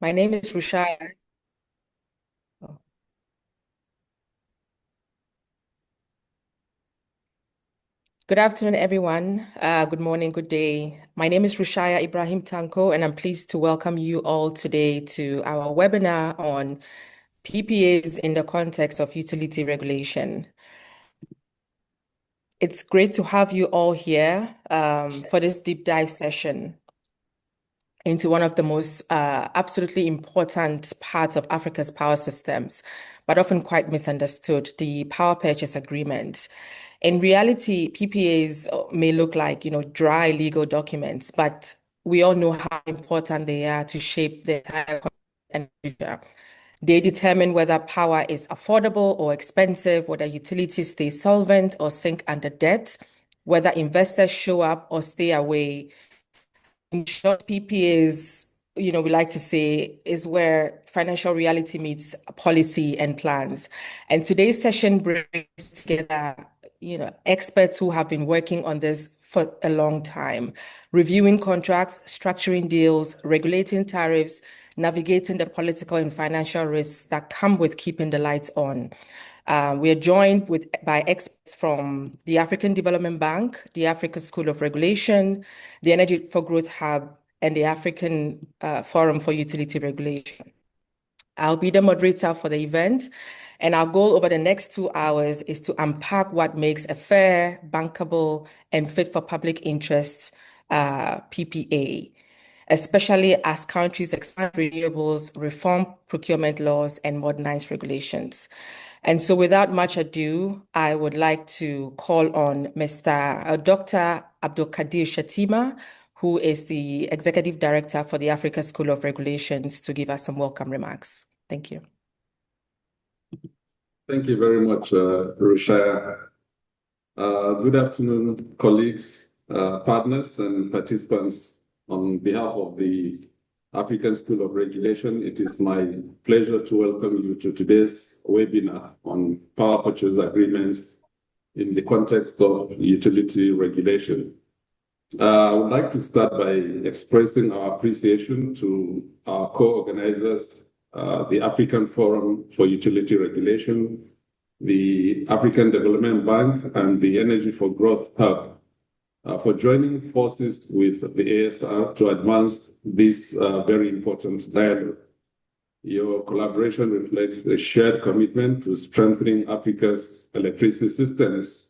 My name is Rushaya. Good afternoon, everyone. Good morning, good day. My name is Rushaya Ibrahim Tanko, and I'm pleased to welcome you all today to our webinar on PPAs in the context of utility regulation. It's great to have you all here for this deep dive session into one of the most absolutely important parts of Africa's power systems, but often quite misunderstood, the power purchase agreement. In reality, PPAs may look like, dry legal documents, but we all know how important they are to shape the entire future. They determine whether power is affordable or expensive, whether utilities stay solvent or sink under debt, whether investors show up or stay away. In short, PPAs, we like to say, is where financial reality meets policy and plans. And today's session brings together, experts who have been working on this for a long time, reviewing contracts, structuring deals, regulating tariffs, navigating the political and financial risks that come with keeping the lights on. We are joined by experts from the African Development Bank, the Africa School of Regulation, the Energy for Growth Hub, and the African Forum for Utility Regulation. I'll be the moderator for the event, and our goal over the next 2 hours is to unpack what makes a fair, bankable, and fit for public interest PPA, especially as countries expand renewables, reform procurement laws, and modernize regulations. And so without much ado, I would like to call on Dr. Abdulkadir Shatima, who is the Executive Director for the Africa School of Regulations, to give us some welcome remarks. Thank you. Thank you very much, Rushaya. Good afternoon, colleagues, partners, and participants. On behalf of the African School of Regulation, it is my pleasure to welcome you to today's webinar on power purchase agreements in the context of utility regulation. I would like to start by expressing our appreciation to our co-organizers, the African Forum for Utility Regulation, the African Development Bank, and the Energy for Growth Hub for joining forces with the ASR to advance this very important dialogue. Your collaboration reflects a shared commitment to strengthening Africa's electricity systems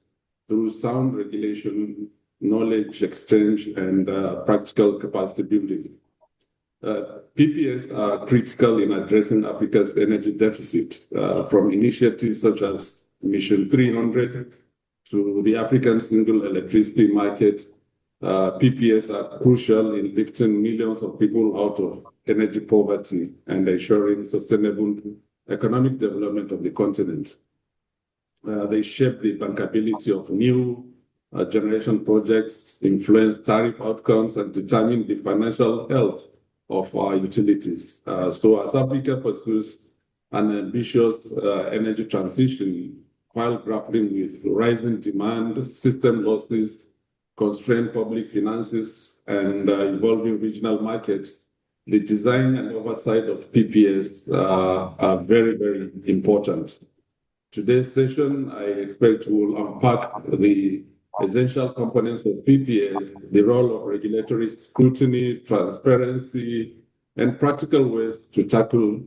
through sound regulation, knowledge exchange, and practical capacity building. PPAs are critical in addressing Africa's energy deficit, from initiatives such as Mission 300 to the African single electricity market. PPAs are crucial in lifting millions of people out of energy poverty and ensuring sustainable economic development of the continent. They shape the bankability of new generation projects, influence tariff outcomes, and determine the financial health of our utilities. So as Africa pursues an ambitious energy transition while grappling with rising demand, system losses, constrained public finances, and evolving regional markets, the design and oversight of PPAs are very, very important. Today's session, I expect will unpack the essential components of PPAs, the role of regulatory scrutiny, transparency, and practical ways to tackle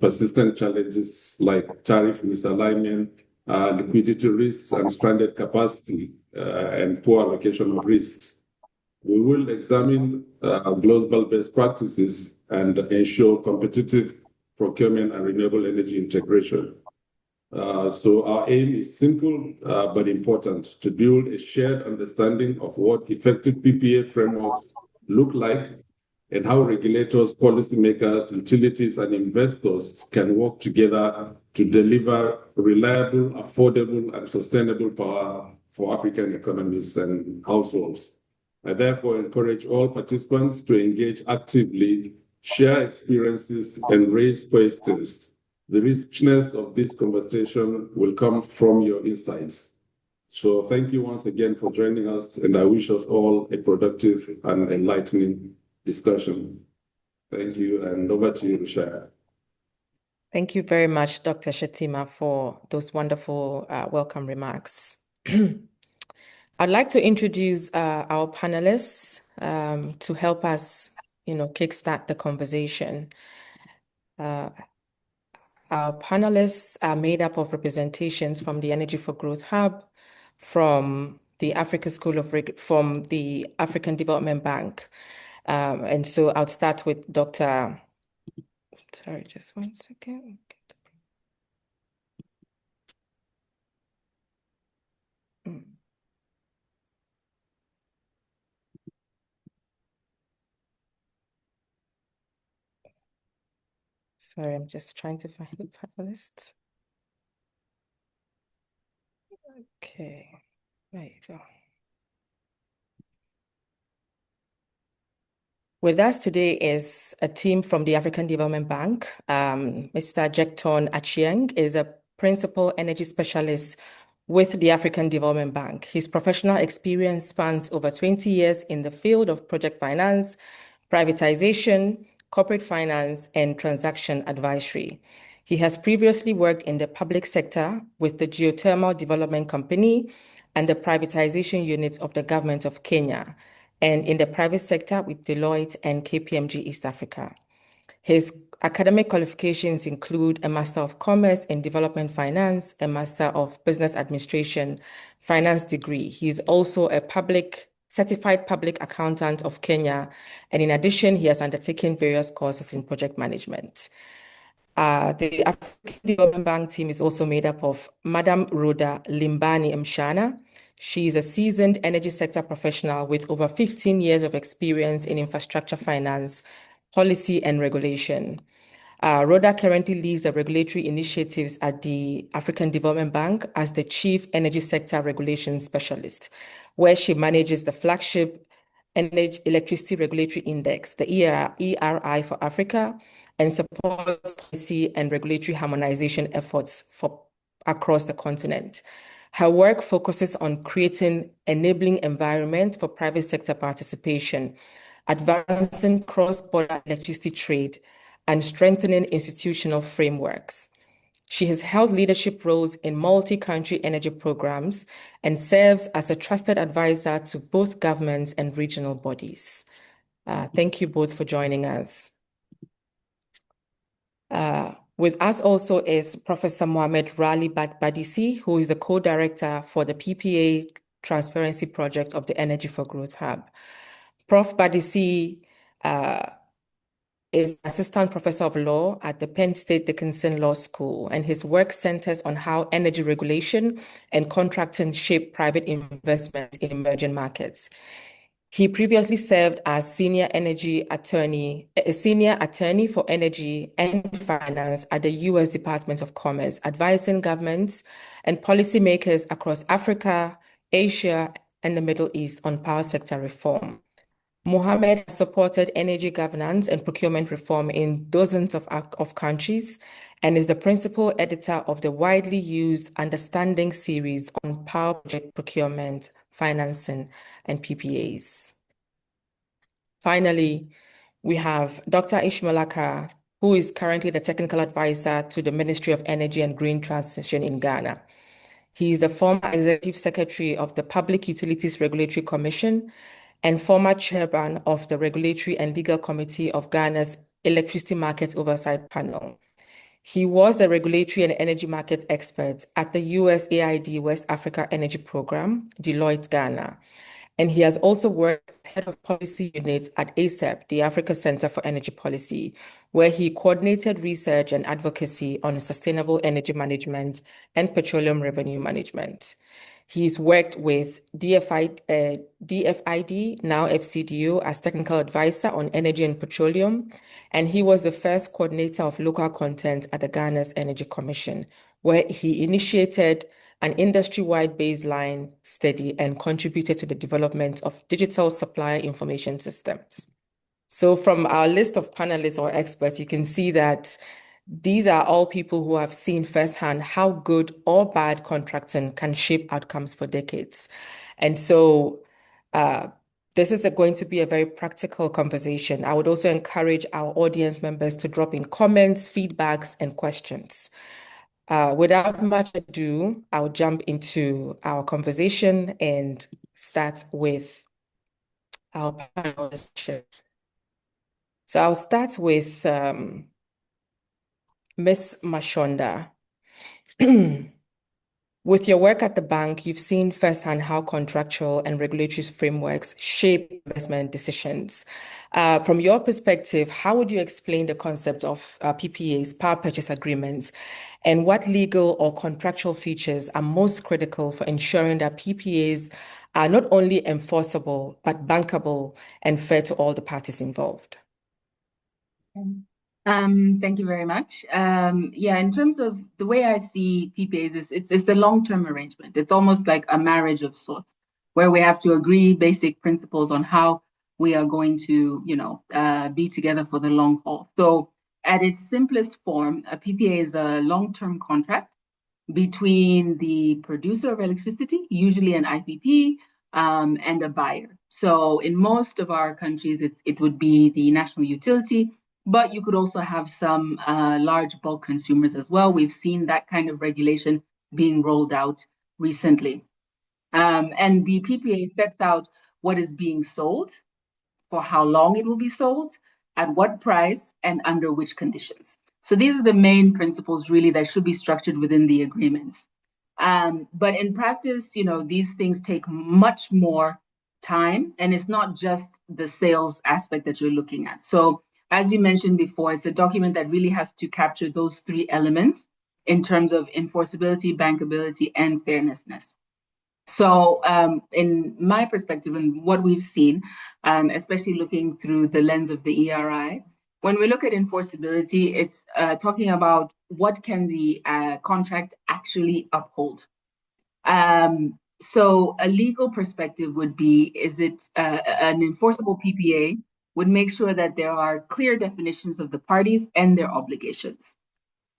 persistent challenges like tariff misalignment, liquidity risks, and stranded capacity, and poor allocation of risks. We will examine global best practices and ensure competitive procurement and renewable energy integration. So our aim is simple but important: to build a shared understanding of what effective PPA frameworks look like and how regulators, policymakers, utilities, and investors can work together to deliver reliable, affordable, and sustainable power for African economies and households. I therefore encourage all participants to engage actively, share experiences, and raise questions. The richness of this conversation will come from your insights. So thank you once again for joining us, and I wish us all a productive and enlightening discussion. Thank you, and over to you, Rushaya. Thank you very much, Dr. Shetima, for those wonderful welcome remarks. I'd like to introduce our panelists to help us, kickstart the conversation. Our panelists are made up of representations from the Energy for Growth Hub, from the from the African Development Bank. And so I'll start with Dr. Sorry, just one second. Sorry, I'm just trying to find the panelists. Okay, there you go. With us today is a team from the African Development Bank. Mr. Jekton Achieng is a principal energy specialist with the African Development Bank. His professional experience spans over 20 years in the field of project finance, privatization, corporate finance, and transaction advisory. He has previously worked in the public sector with the Geothermal Development Company and the privatization units of the government of Kenya, and in the private sector with Deloitte and KPMG East Africa. His academic qualifications include a Master of Commerce in Development Finance, a Master of Business Administration Finance degree. He is also a certified public accountant of Kenya, and in addition, he has undertaken various courses in project management. The African Development Bank team is also made up of Madam Rhoda Limbani Mshana. She is a seasoned energy sector professional with over 15 years of experience in infrastructure finance, policy, and regulation. Rhoda currently leads the regulatory initiatives at the African Development Bank as the Chief Energy Sector Regulation Specialist, where she manages the flagship Electricity Regulatory Index, the ERI for Africa, and supports policy and regulatory harmonization efforts across the continent. Her work focuses on creating enabling environment for private sector participation, advancing cross-border electricity trade, and strengthening institutional frameworks. She has held leadership roles in multi-country energy programs and serves as a trusted advisor to both governments and regional bodies. Thank you both for joining us. With us also is Professor Mohamed Rali Badisi, who is the co-director for the PPA Transparency Project of the Energy for Growth Hub. Prof. Badisi is Assistant Professor of Law at the Penn State Dickinson Law School, and his work centers on how energy regulation and contracting shape private investment in emerging markets. He previously served as a senior attorney for energy and finance at the U.S. Department of Commerce, advising governments and policymakers across Africa, Asia, and the Middle East on power sector reform. Mohammed has supported energy governance and procurement reform in dozens of countries and is the principal editor of the widely used Understanding series on power project procurement, financing, and PPAs. Finally, we have Dr. Ishmael, who is currently the technical advisor to the Ministry of Energy and Green Transition in Ghana. He is the former executive secretary of the Public Utilities Regulatory Commission and former chairman of the Regulatory and Legal Committee of Ghana's Electricity Market Oversight Panel. He was a regulatory and energy market expert at the USAID West Africa Energy Program, Deloitte, Ghana. And he has also worked as head of policy unit at ASEP, the Africa Center for Energy Policy, where he coordinated research and advocacy on sustainable energy management and petroleum revenue management. He's worked with DFID, now FCDO, as technical advisor on energy and petroleum, and he was the first coordinator of local content at the Ghana's Energy Commission, where he initiated an industry-wide baseline study and contributed to the development of digital supplier information systems. So from our list of panelists or experts, you can see that these are all people who have seen firsthand how good or bad contracting can shape outcomes for decades. And so This is going to be a very practical conversation. I would also encourage our audience members to drop in comments, feedbacks, and questions. Without much ado, I'll jump into our conversation and start with our panel discussion. So I'll start with Ms. Mashonda. With your work at the bank, you've seen firsthand how contractual and regulatory frameworks shape investment decisions. From your perspective, how would you explain the concept of PPAs, power purchase agreements, and what legal or contractual features are most critical for ensuring that PPAs are not only enforceable, but bankable and fair to all the parties involved? Thank you very much. Yeah, in terms of the way I see PPAs, it's a long-term arrangement. It's almost like a marriage of sorts, where we have to agree basic principles on how we are going to, be together for the long haul. So at its simplest form, a PPA is a long-term contract between the producer of electricity, usually an IPP, and a buyer. So in most of our countries, it would be the national utility, but you could also have some large bulk consumers as well. We've seen that kind of regulation being rolled out recently. And the PPA sets out what is being sold, for how long it will be sold, at what price, and under which conditions. So these are the main principles really that should be structured within the agreements. But in practice, these things take much more time, and it's not just the sales aspect that you're looking at. So as you mentioned before, it's a document that really has to capture those three elements in terms of enforceability, bankability, and fairnessness. So in my perspective and what we've seen, especially looking through the lens of the ERI, when we look at enforceability, it's talking about what can the contract actually uphold. So a legal perspective would be, is it an enforceable PPA would make sure that there are clear definitions of the parties and their obligations,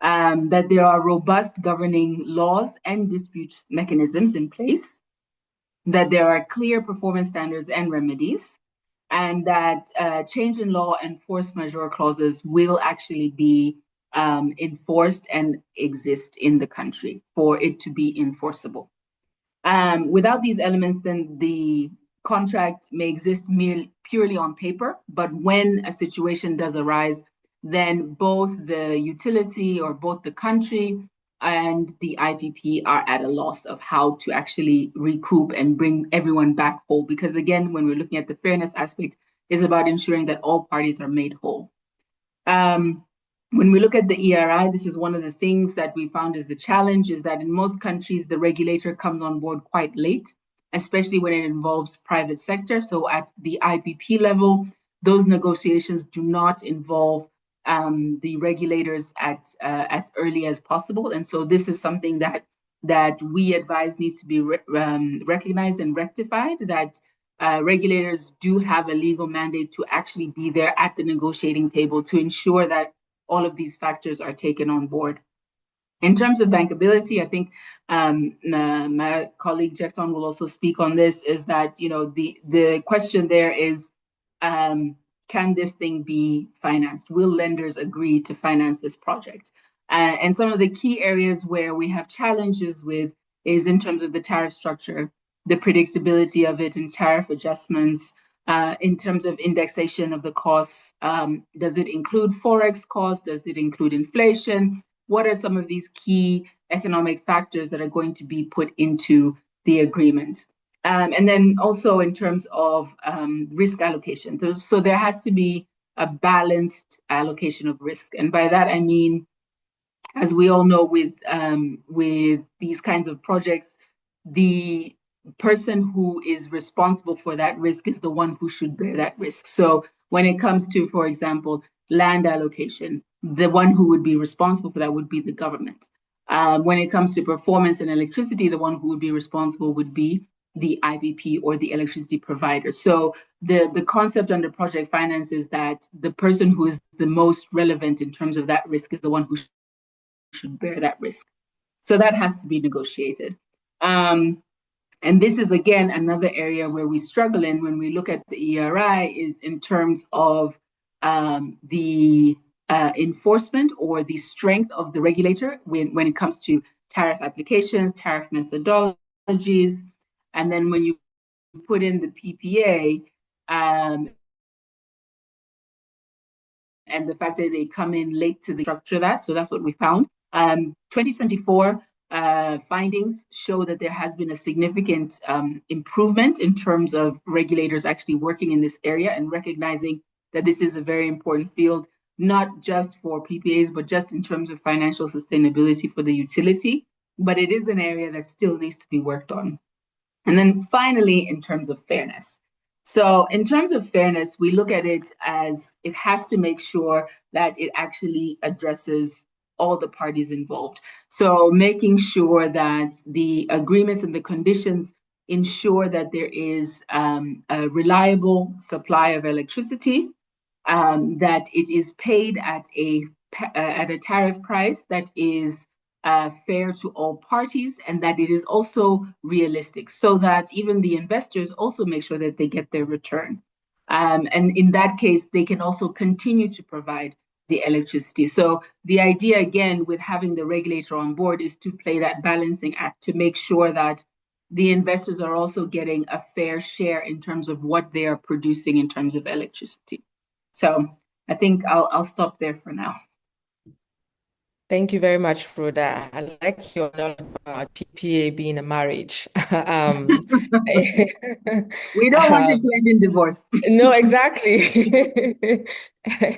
that there are robust governing laws and dispute mechanisms in place, that there are clear performance standards and remedies, and that change in law and force majeure clauses will actually be enforced and exist in the country for it to be enforceable. Without these elements, then the contract may exist purely on paper, but when a situation does arise, then both the utility or both the country and the IPP are at a loss of how to actually recoup and bring everyone back whole. Because again, when we're looking at the fairness aspect, is about ensuring that all parties are made whole. When we look at the ERI, this is one of the things that we found is the challenge, is that in most countries, the regulator comes on board quite late, especially when it involves private sector. So at the IPP level, those negotiations do not involve the regulators at as early as possible. And so this is something that we advise needs to be recognized and rectified, that regulators do have a legal mandate to actually be there at the negotiating table to ensure that all of these factors are taken on board. In terms of bankability, I think my colleague Jekton will also speak on this, is that, the question there is, can this thing be financed? Will lenders agree to finance this project? And some of the key areas where we have challenges with is in terms of the tariff structure, the predictability of it and tariff adjustments, in terms of indexation of the costs. Does it include Forex costs? Does it include inflation? What are some of these key economic factors that are going to be put into the agreement? And then also in terms of risk allocation. So there has to be a balanced allocation of risk. And by that, I mean, as we all know, with these kinds of projects, the person who is responsible for that risk is the one who should bear that risk. So when it comes to, for example, land allocation, the one who would be responsible for that would be the government. When it comes to performance and electricity, the one who would be responsible would be the IPP or the electricity provider. So the concept under project finance is that the person who is the most relevant in terms of that risk is the one who should bear that risk. So that has to be negotiated. And this is, again, another area where we struggle in when we look at the ERI is in terms of the enforcement or the strength of the regulator when it comes to tariff applications, tariff methodologies. And then when you put in the PPA, and the fact that they come in late to the structure that. So that's what we found. 2024 findings show that there has been a significant improvement in terms of regulators actually working in this area and recognizing that this is a very important field, not just for PPAs, but just in terms of financial sustainability for the utility. But it is an area that still needs to be worked on. And then finally, in terms of fairness. So in terms of fairness, we look at it as it has to make sure that it actually addresses all the parties involved. So making sure that the agreements and the conditions ensure that there is a reliable supply of electricity, that it is paid at a tariff price that is fair to all parties, and that it is also realistic, so that even the investors also make sure that they get their return. And in that case, they can also continue to provide the electricity. So the idea, again, with having the regulator on board is to play that balancing act to make sure that the investors are also getting a fair share in terms of what they are producing in terms of electricity. So I think I'll stop there for now. Thank you very much, Rhoda. I like your note about PPA being a marriage. We don't want it to end in divorce. No, exactly.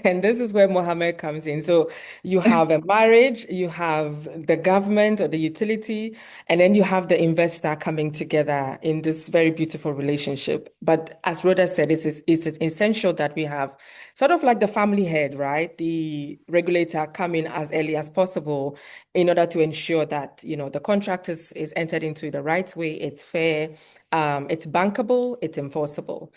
And this is where Mohammed comes in. So you have a marriage, you have the government or the utility, and then you have the investor coming together in this very beautiful relationship. But as Rhoda said, it's essential that we have sort of like the family head, right? The regulator come in as early as possible in order to ensure that, you know, the contract is entered into the right way, it's fair, it's bankable, it's enforceable.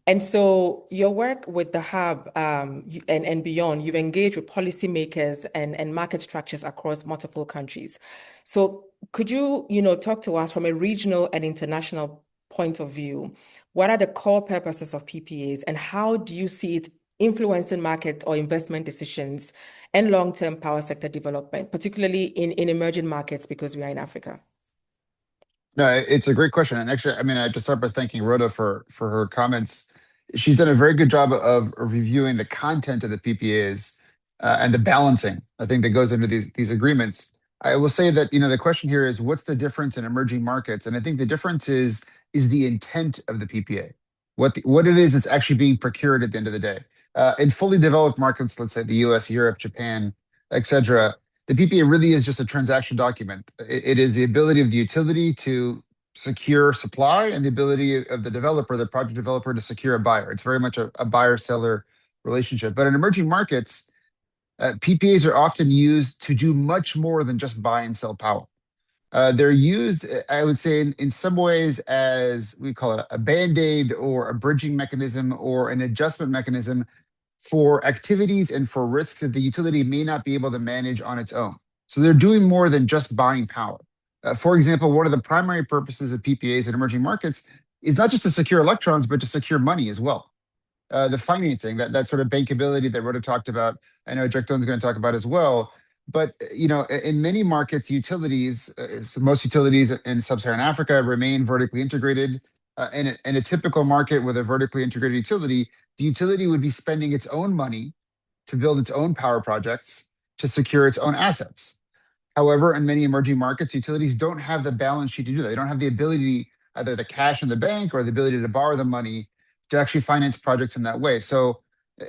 And so your work with the hub and beyond, you've engaged with policymakers and market structures across multiple countries. So could you, talk to us from a regional and international point of view? What are the core purposes of PPAs and how do you see it influencing market or investment decisions and long-term power sector development, particularly in emerging markets because we are in Africa? No, it's a great question. And actually, I mean, I have to start by thanking Rhoda for her comments. She's done a very good job of reviewing the content of the PPAs and the balancing, I think, that goes into these agreements. I will say that, the question here is what's the difference in emerging markets? And I think the difference is the intent of the PPA, what it is that's actually being procured at the end of the day. In fully developed markets, let's say the US, Europe, Japan, et cetera, the PPA really is just a transaction document. It is the ability of the utility to secure supply and the ability of the developer, the project developer, to secure a buyer. It's very much a buyer-seller relationship. But in emerging markets, PPAs are often used to do much more than just buy and sell power. They're used, I would say, in some ways as we call it a band-aid or a bridging mechanism or an adjustment mechanism for activities and for risks that the utility may not be able to manage on its own. So they're doing more than just buying power. For example, one of the primary purposes of PPAs in emerging markets is not just to secure electrons, but to secure money as well. The financing, that sort of bankability that Rhoda talked about, I know Jacqueline's going to talk about as well. But in many markets, utilities, so most utilities in sub-Saharan Africa remain vertically integrated. In a typical market with a vertically integrated utility, the utility would be spending its own money to build its own power projects to secure its own assets. However, in many emerging markets, utilities don't have the balance sheet to do that. They don't have the ability, either the cash in the bank or the ability to borrow the money to actually finance projects in that way. So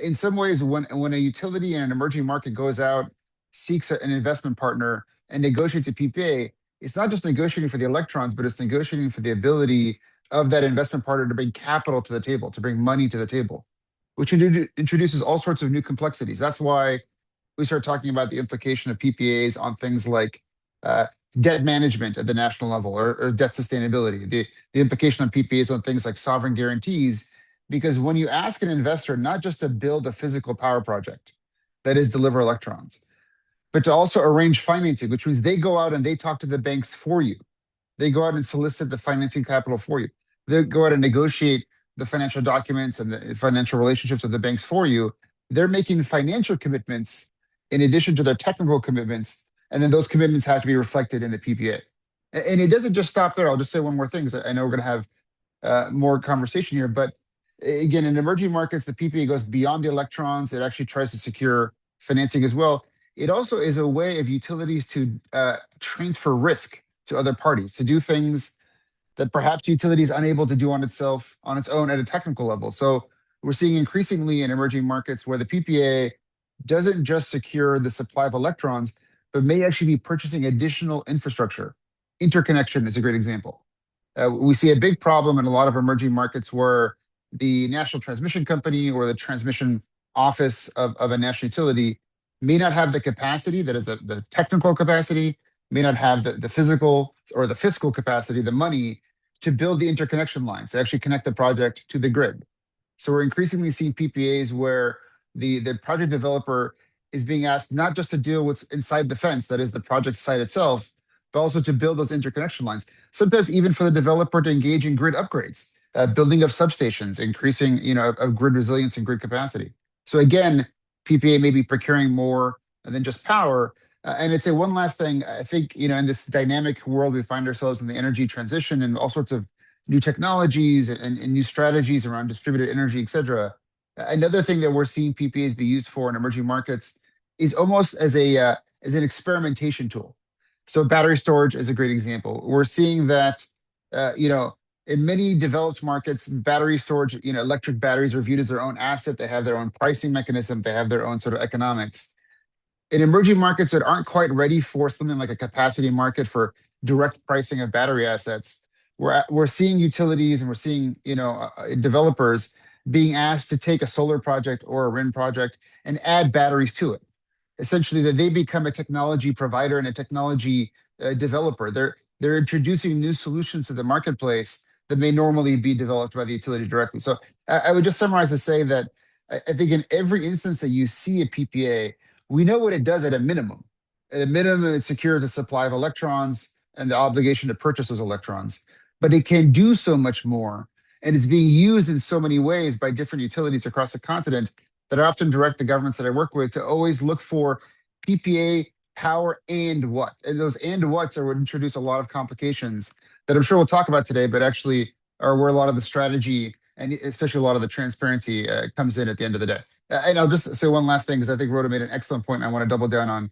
in some ways, when a utility in an emerging market goes out, seeks an investment partner and negotiates a PPA, it's not just negotiating for the electrons, but it's negotiating for the ability of that investment partner to bring capital to the table, to bring money to the table, which introduces all sorts of new complexities. That's why we start talking about the implication of PPAs on things like debt management at the national level or debt sustainability, the implication on PPAs on things like sovereign guarantees, because when you ask an investor not just to build a physical power project, that is deliver electrons, but to also arrange financing, which means they go out and they talk to the banks for you. They go out and solicit the financing capital for you. They go out and negotiate the financial documents and the financial relationships with the banks for you. They're making financial commitments in addition to their technical commitments, and then those commitments have to be reflected in the PPA. And it doesn't just stop there. I'll just say one more thing, because I know we're going to have more conversation here. But again, in emerging markets, the PPA goes beyond the electrons. It actually tries to secure financing as well. It also is a way of utilities to transfer risk to other parties, to do things that perhaps utility is unable to do on its own at a technical level. So we're seeing increasingly in emerging markets where the PPA doesn't just secure the supply of electrons, but may actually be purchasing additional infrastructure. Interconnection is a great example. We see a big problem in a lot of emerging markets where the national transmission company or the transmission office of a national utility may not have the capacity, that is the technical capacity, may not have the physical or the fiscal capacity, the money to build the interconnection lines, to actually connect the project to the grid. So we're increasingly seeing PPAs where the project developer is being asked not just to deal with inside the fence, that is the project site itself, but also to build those interconnection lines. Sometimes even for the developer to engage in grid upgrades, building of substations, increasing of grid resilience and grid capacity. So again, PPA may be procuring more than just power. And I'd say one last thing. I think in this dynamic world we find ourselves in, the energy transition and all sorts of new technologies and new strategies around distributed energy, et cetera. Another thing that we're seeing PPAs be used for in emerging markets is almost as an experimentation tool. So battery storage is a great example. We're seeing that, in many developed markets, battery storage, electric batteries are viewed as their own asset. They have their own pricing mechanism. They have their own sort of economics. In emerging markets that aren't quite ready for something like a capacity market for direct pricing of battery assets, we're seeing utilities and we're seeing, developers being asked to take a solar project or a wind project and add batteries to it. Essentially, that they become a technology provider and a technology developer. They're introducing new solutions to the marketplace that may normally be developed by the utility directly. So I would just summarize to say that I think in every instance that you see a PPA, we know what it does at a minimum. At a minimum, it secures the supply of electrons and the obligation to purchase those electrons. But it can do so much more, and it's being used in so many ways by different utilities across the continent that I often direct the governments that I work with to always look for PPA power and what. And those and whats are what introduce a lot of complications that I'm sure we'll talk about today, but actually are where a lot of the strategy and especially a lot of the transparency comes in at the end of the day. And I'll just say one last thing, because I think Rhoda made an excellent point and I want to double down on.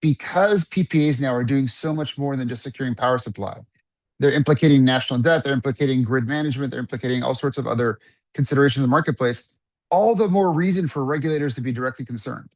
Because PPAs now are doing so much more than just securing power supply. They're implicating national debt, they're implicating grid management, they're implicating all sorts of other considerations in the marketplace. All the more reason for regulators to be directly concerned.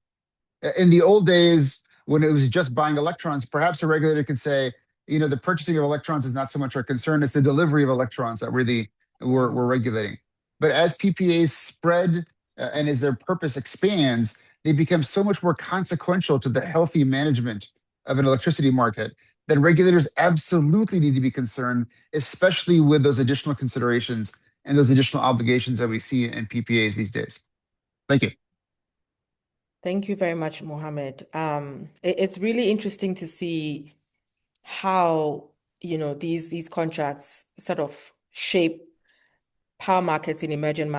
In the old days, when it was just buying electrons, perhaps a regulator could say, the purchasing of electrons is not so much our concern, it's the delivery of electrons that we're regulating. But as PPAs spread and as their purpose expands, they become so much more consequential to the healthy management of an electricity market that regulators absolutely need to be concerned, especially with those additional considerations and those additional obligations that we see in PPAs these days. Thank you. Thank you very much, Mohammed. It's really interesting to see how, these contracts sort of shape power markets in emerging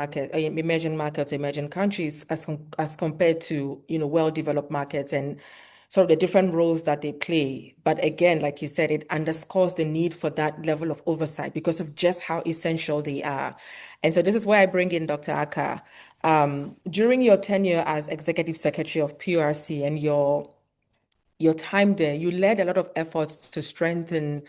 countries as compared to, well-developed markets and sort of the different roles that they play. But again, like you said, it underscores the need for that level of oversight because of just how essential they are. And so this is where I bring in Dr. Aka. During your tenure as Executive Secretary of PRC and your time there, you led a lot of efforts to strengthen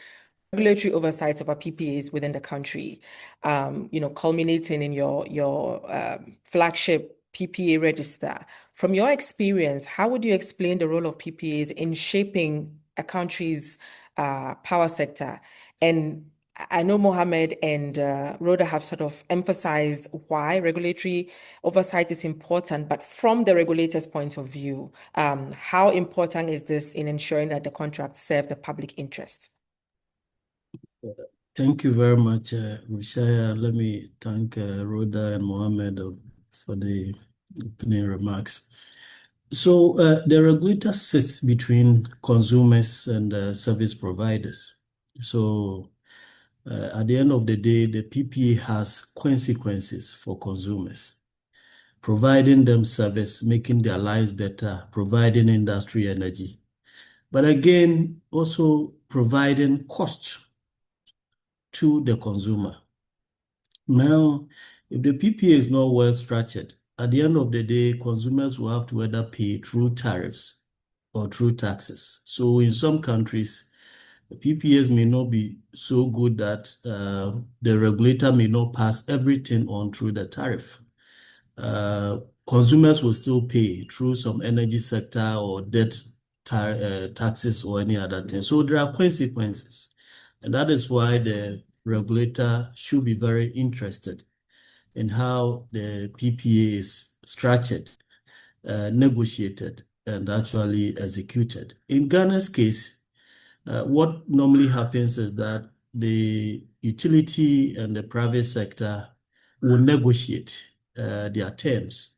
regulatory oversight of our PPAs within the country, culminating in your flagship PPA register. From your experience, how would you explain the role of PPAs in shaping a country's power sector? And I know Mohammed and Rhoda have sort of emphasized why regulatory oversight is important, but from the regulator's point of view, how important is this in ensuring that the contracts serve the public interest? Thank you very much, Rushaya. Let me thank Rhoda and Mohammed for the opening remarks. So the regulator sits between consumers and service providers. So at the end of the day, the PPA has consequences for consumers, providing them service, making their lives better, providing industry energy. But again, also providing cost to the consumer. Now, if the PPA is not well structured, at the end of the day, consumers will have to either pay through tariffs or through taxes. So in some countries, the PPAs may not be so good that the regulator may not pass everything on through the tariff. Consumers will still pay through some energy sector or debt taxes or any other thing. So there are consequences. And that is why the regulator should be very interested in how the PPA is structured, negotiated, and actually executed. In Ghana's case, what normally happens is that the utility and the private sector will negotiate their terms.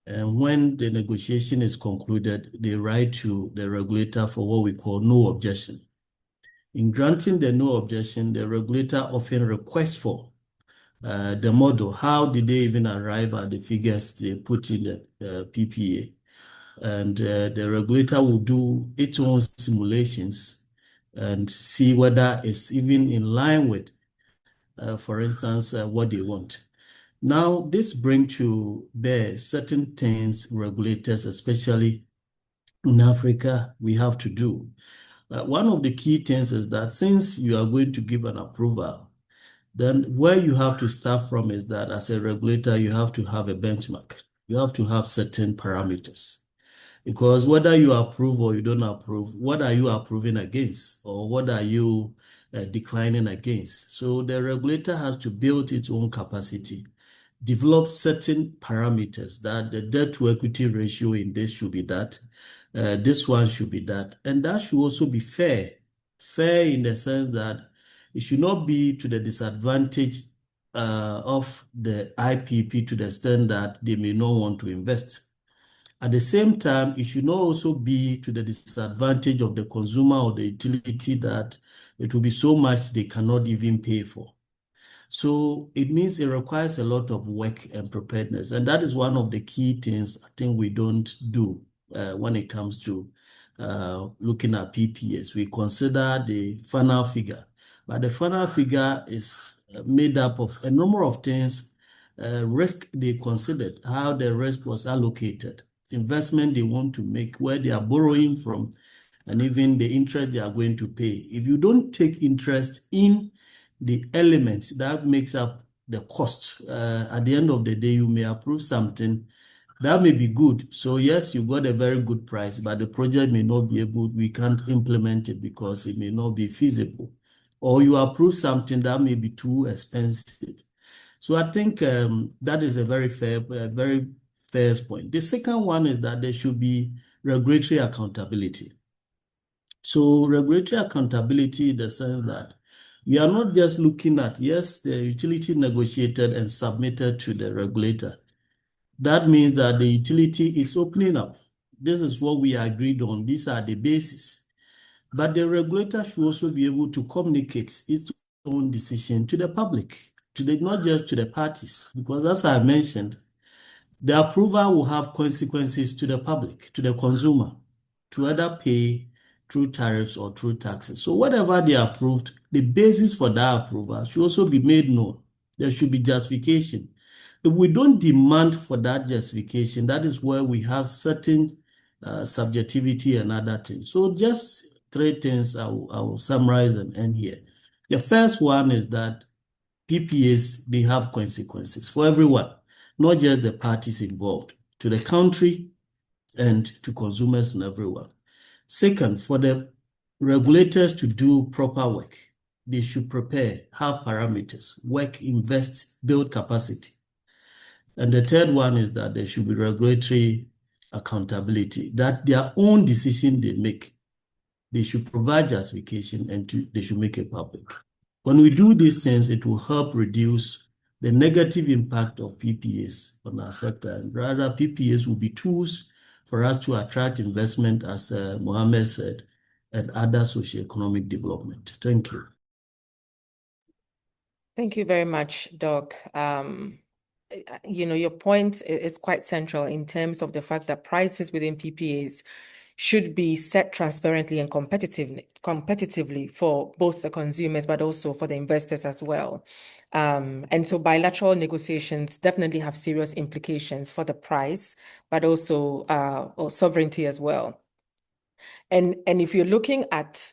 And when the negotiation is concluded, they write to the regulator for what we call no objection. In granting the no objection, the regulator often requests for the model. How did they even arrive at the figures they put in the PPA? And the regulator will do its own simulations and see whether it's even in line with, for instance, what they want. Now, this brings to bear certain things regulators, especially in Africa, we have to do. One of the key things is that since you are going to give an approval, then where you have to start from is that as a regulator, you have to have a benchmark. You have to have certain parameters. Because whether you approve or you don't approve, what are you approving against? Or what are you declining against? So the regulator has to build its own capacity, develop certain parameters that the debt to equity ratio in this should be that, this one should be that. And that should also be fair. Fair in the sense that it should not be to the disadvantage of the IPP to the extent that they may not want to invest. At the same time, it should not also be to the disadvantage of the consumer or the utility that it will be so much they cannot even pay for. So it means it requires a lot of work and preparedness. And that is one of the key things I think we don't do when it comes to looking at PPAs. We consider the final figure, but the final figure is made up of a number of things. Risk they considered, how the risk was allocated, investment they want to make, where they are borrowing from, and even the interest they are going to pay. If you don't take interest in the elements that makes up the cost, at the end of the day, you may approve something that may be good. So yes, you got a very good price, but the project may not be able, we can't implement it because it may not be feasible. Or you approve something that may be too expensive. So I think that is a very fair point. The second one is that there should be regulatory accountability. So regulatory accountability in the sense that we are not just looking at, yes, the utility negotiated and submitted to the regulator. That means that the utility is opening up. This is what we agreed on. These are the bases. But the regulator should also be able to communicate its own decision to the public, not just to the parties. Because as I mentioned, the approval will have consequences to the public, to the consumer, to either pay through tariffs or through taxes. So whatever they approved, the basis for that approval should also be made known. There should be justification. If we don't demand for that justification, that is where we have certain subjectivity and other things. So just three things I will summarize and end here. The first one is that PPAs, they have consequences for everyone, not just the parties involved, to the country and to consumers and everyone. Second, for the regulators to do proper work, they should prepare, have parameters, work, invest, build capacity. And the third one is that there should be regulatory accountability, that their own decision they make, they should provide justification and they should make it public. When we do these things, it will help reduce the negative impact of PPAs on our sector. And rather, PPAs will be tools for us to attract investment, as Mohammed said, and other socioeconomic development. Thank you. Thank you very much, Doc. Your point is quite central in terms of the fact that prices within PPAs should be set transparently and competitively for both the consumers, but also for the investors as well. And so bilateral negotiations definitely have serious implications for the price, but also or sovereignty as well. And if you're looking at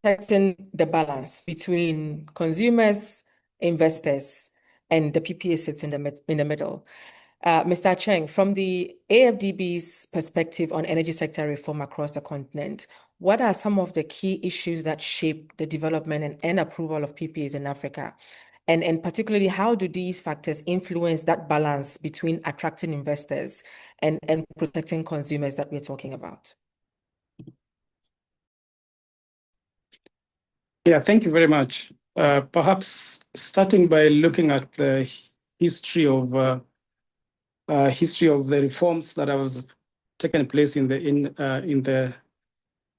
protecting the balance between consumers, investors, and the PPA sits in the middle. Mr. Cheng, from the AFDB's perspective on energy sector reform across the continent, what are some of the key issues that shape the development and approval of PPAs in Africa? And particularly, how do these factors influence that balance between attracting investors and protecting consumers that we're talking about? Yeah, thank you very much. Perhaps starting by looking at the history of the reforms that have taken place in the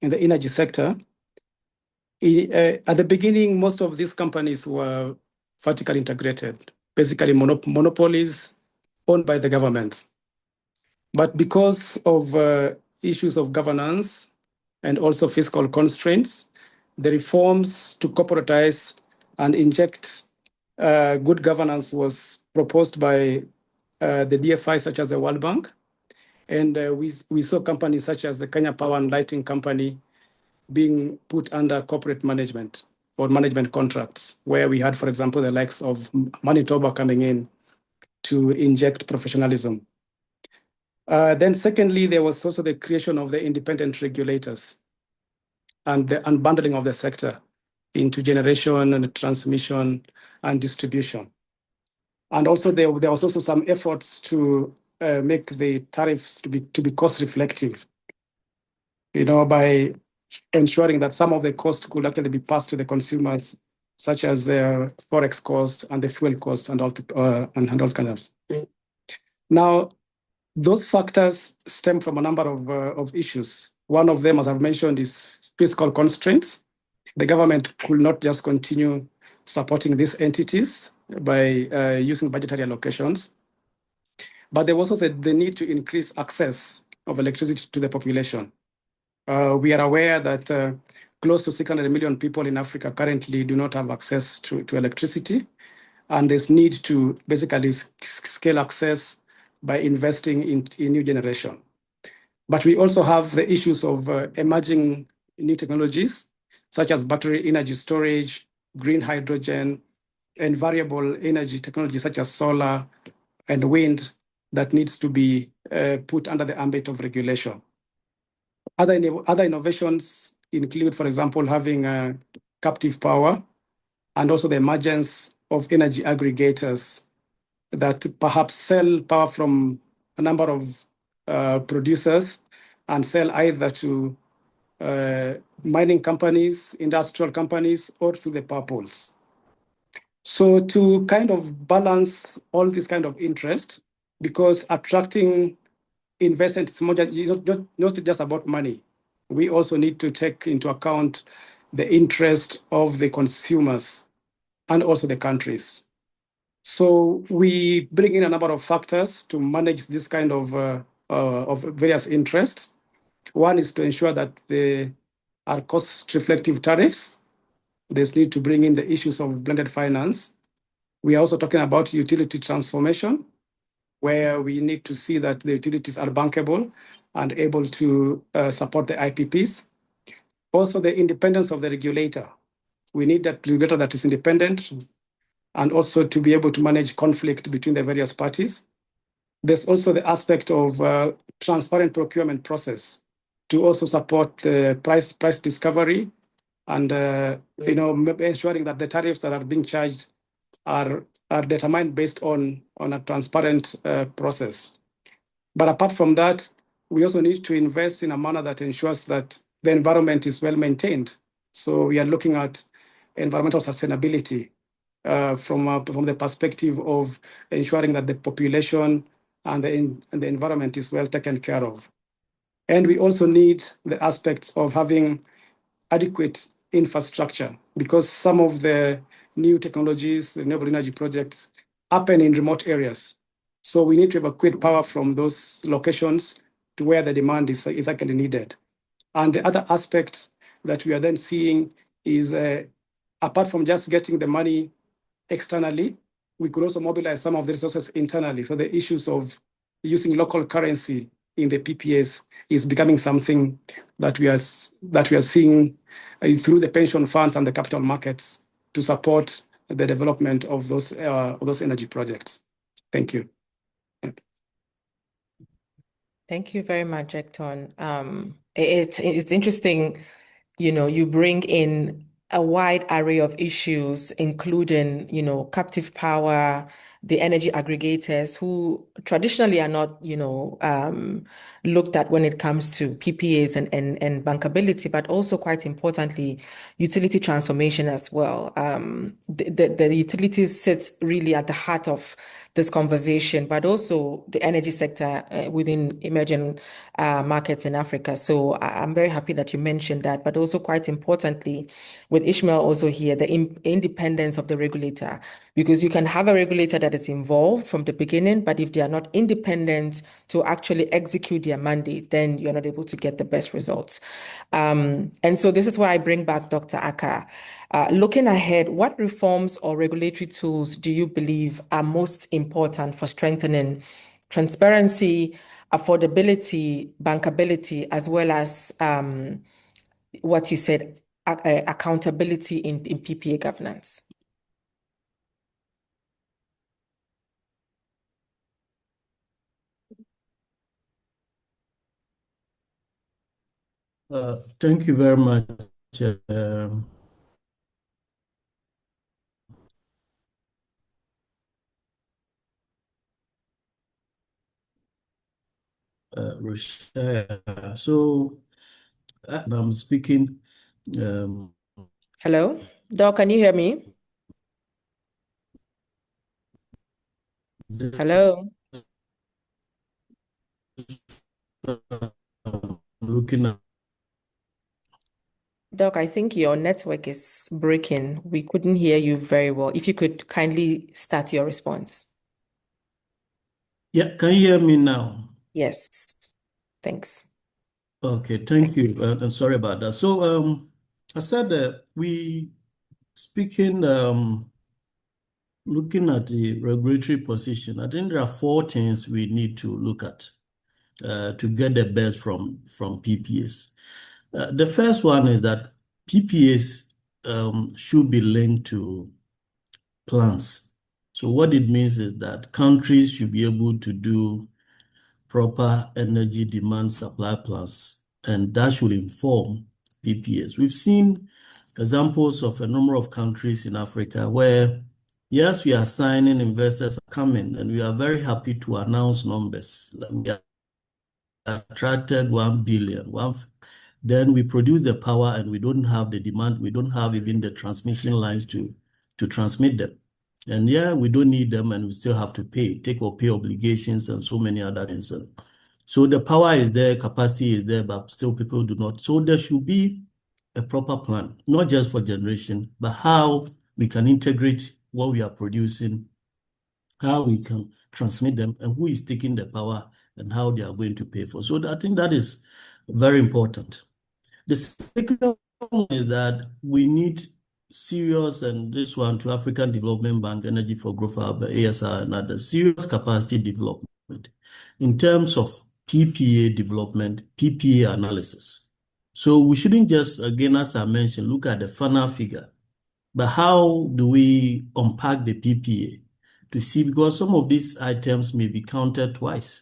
energy sector. At the beginning, most of these companies were vertically integrated, basically monopolies owned by the governments. But because of issues of governance and also fiscal constraints, the reforms to corporatize and inject good governance was proposed by the DFI, such as the World Bank. And we saw companies such as the Kenya Power and Lighting Company being put under corporate management or management contracts, where we had, for example, the likes of Manitoba coming in to inject professionalism. Then secondly, there was also the creation of the independent regulators and the unbundling of the sector into generation and transmission and distribution. And also there was also some efforts to make the tariffs to be cost reflective, by ensuring that some of the costs could actually be passed to the consumers, such as the forex cost and the fuel cost and those kind of things. Now, those factors stem from a number of issues. One of them, as I've mentioned, is fiscal constraints. The government could not just continue supporting these entities by using budgetary allocations, but there was also the need to increase access of electricity to the population. We are aware that close to 600 million people in Africa currently do not have access to electricity, and there's need to basically scale access by investing in new generation. But we also have the issues of emerging new technologies, such as battery energy storage, green hydrogen, and variable energy technology, such as solar and wind, that needs to be put under the ambit of regulation. Other innovations include, for example, having captive power and also the emergence of energy aggregators that perhaps sell power from a number of producers and sell either to mining companies, industrial companies, or through the power pools. So to kind of balance all this kind of interest, because attracting investment is not just about money. We also need to take into account the interest of the consumers and also the countries. So we bring in a number of factors to manage this kind of various interests. One is to ensure that there are cost-reflective tariffs. There's need to bring in the issues of blended finance. We are also talking about utility transformation, where we need to see that the utilities are bankable and able to support the IPPs. Also, the independence of the regulator. We need that regulator that is independent and also to be able to manage conflict between the various parties. There's also the aspect of transparent procurement process to also support the price discovery and ensuring that the tariffs that are being charged are determined based on a transparent process. But apart from that, we also need to invest in a manner that ensures that the environment is well maintained. So we are looking at environmental sustainability from the perspective of ensuring that the population and the environment is well taken care of. And we also need the aspects of having adequate infrastructure, because some of the new technologies, renewable energy projects happen in remote areas. So we need to evacuate power from those locations to where the demand is actually needed. And the other aspect that we are then seeing is apart from just getting the money externally, we could also mobilize some of the resources internally. So the issues of using local currency in the PPAs is becoming something that we are seeing through the pension funds and the capital markets to support the development of those energy projects. Thank you. Thank you very much, Ekton. It's interesting, you bring in a wide array of issues, including, captive power, the energy aggregators who traditionally are not, looked at when it comes to PPAs and bankability, but also quite importantly, utility transformation as well. The utilities sits really at the heart of this conversation, but also the energy sector within emerging markets in Africa. So I'm very happy that you mentioned that, but also quite importantly, with Ishmael also here, the independence of the regulator, because you can have a regulator that is involved from the beginning, but if they are not independent to actually execute their mandate, then you're not able to get the best results. And so this is why I bring back Dr. Aka. Looking ahead, what reforms or regulatory tools do you believe are most important for strengthening transparency, affordability, bankability, as well as what you said, accountability in PPA governance? Thank you very much. Rochelle. So I'm speaking. Hello, Doc, can you hear me? Hello, Looking at Doc, I think your network is breaking. We couldn't hear you very well. If you could kindly start your response. Yeah, can you hear me now? Yes, thanks. Okay, thank you. And sorry about that. So I said that we speaking looking at the regulatory position, I think there are four things we need to look at to get the best from PPAs. The first one is that PPAs should be linked to plans. So what it means is that countries should be able to do proper energy demand supply plans, and that should inform PPAs. We've seen examples of a number of countries in Africa where, yes, we are signing, investors are coming, and we are very happy to announce numbers. Like we attracted 1 billion. Then we produce the power and we don't have the demand, we don't have even the transmission lines to transmit them. And yeah, we don't need them and we still have to take or pay obligations and so many other things. So the power is there, capacity is there, but still people do not. So there should be a proper plan, not just for generation, but how we can integrate what we are producing, how we can transmit them, and who is taking the power and how they are going to pay for. So I think that is very important. The second one is that we need serious, and this one to African Development Bank, Energy for Growth Hub, ASR, and other serious capacity development in terms of PPA development, PPA analysis. So we shouldn't just, again, as I mentioned, look at the final figure, but how do we unpack the PPA to see, because some of these items may be counted twice.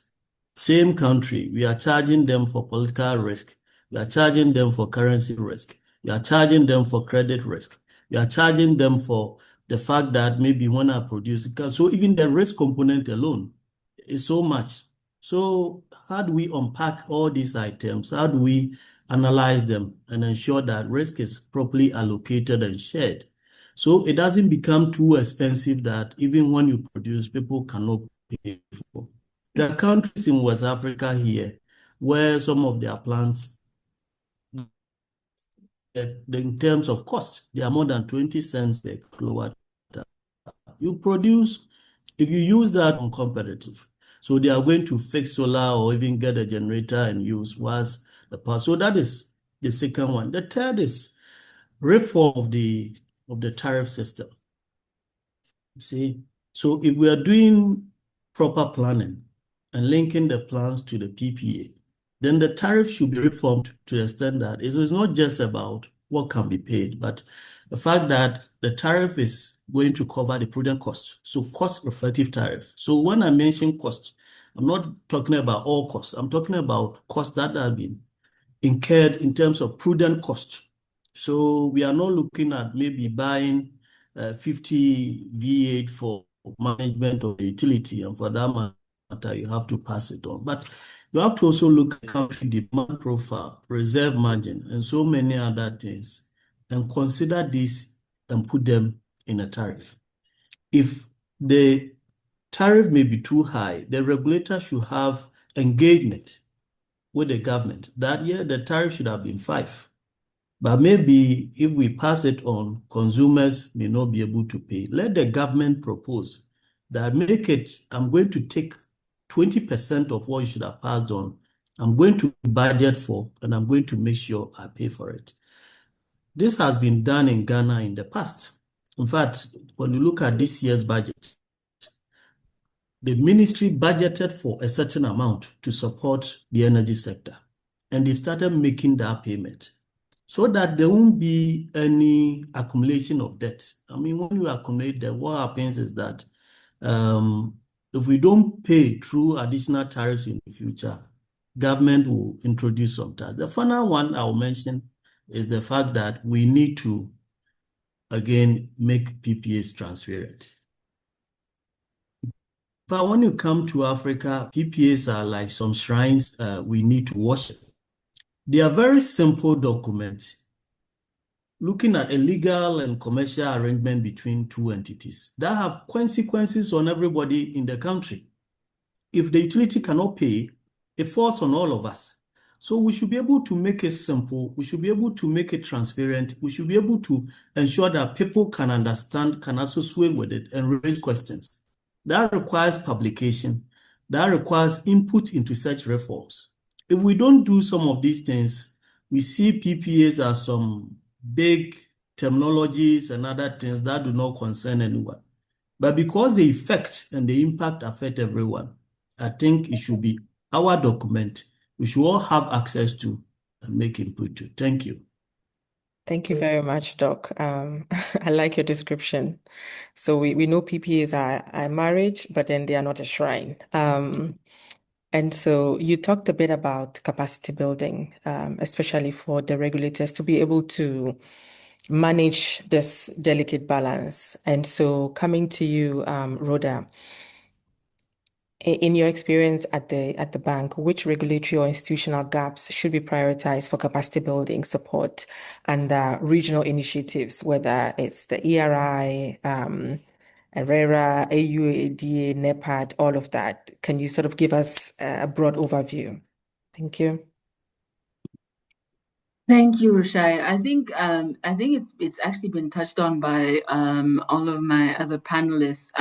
Same country, we are charging them for political risk. We are charging them for currency risk. We are charging them for credit risk. We are charging them for the fact that maybe when I produce, so even the risk component alone is so much. So how do we unpack all these items? How do we analyze them and ensure that risk is properly allocated and shared? So it doesn't become too expensive that even when you produce, people cannot pay for. There are countries in West Africa here where some of their plants, in terms of cost, they are more than 20 cents per kilowatt You produce, if you use that uncompetitive, so they are going to fix solar or even get a generator and use was the power. So that is the second one. The third is reform of the tariff system. See, so if we are doing proper planning and linking the plans to the PPA, then the tariff should be reformed to the extent that it is not just about what can be paid, but the fact that the tariff is going to cover the prudent cost. So cost reflective tariff. So when I mention cost, I'm not talking about all costs. I'm talking about costs that have been incurred in terms of prudent cost. So we are not looking at maybe buying 50 V8 for management of the utility, and for that matter, you have to pass it on. But you have to also look at country demand profile, reserve margin, and so many other things, and consider this and put them in a tariff. If the tariff may be too high, the regulator should have engagement with the government that year the tariff should have been 5. But maybe if we pass it on, consumers may not be able to pay. Let the government propose that make it, I'm going to take 20% of what you should have passed on. I'm going to budget for, and I'm going to make sure I pay for it. This has been done in Ghana in the past. In fact, when you look at this year's budget, the ministry budgeted for a certain amount to support the energy sector, and they've started making that payment so that there won't be any accumulation of debt. I mean, when you accumulate debt, what happens is that if we don't pay through additional tariffs in the future, government will introduce some tariffs. The final one I'll mention is the fact that we need to, again, make PPAs transparent. But when you come to Africa, PPAs are like some shrines we need to worship. They are very simple documents looking at a legal and commercial arrangement between two entities that have consequences on everybody in the country. If the utility cannot pay, it falls on all of us. So we should be able to make it simple. We should be able to make it transparent. We should be able to ensure that people can understand, can associate with it, and raise questions. That requires publication. That requires input into such reforms. If we don't do some of these things, we see PPAs as some big terminologies and other things that do not concern anyone. But because the effect and the impact affect everyone, I think it should be our document. We should all have access to and make input to. Thank you. Thank you very much, Doc. I like your description. So we know PPAs are a marriage, but then they are not a shrine. And so you talked a bit about capacity building, especially for the regulators to be able to manage this delicate balance. And so coming to you, Rhoda, in your experience at the bank, which regulatory or institutional gaps should be prioritized for capacity building support and regional initiatives, whether it's the ERI, ARERA, AUADA, NEPAD, all of that? Can you sort of give us a broad overview? Thank you. Thank you, Rushai. I think it's actually been touched on by all of my other panelists.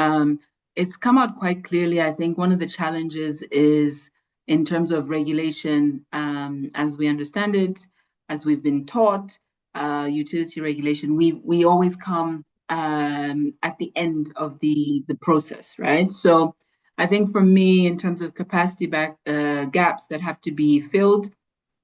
It's come out quite clearly. I think one of the challenges is in terms of regulation, as we understand it, as we've been taught, utility regulation, we always come at the end of the process, right? So I think for me, in terms of capacity gaps that have to be filled,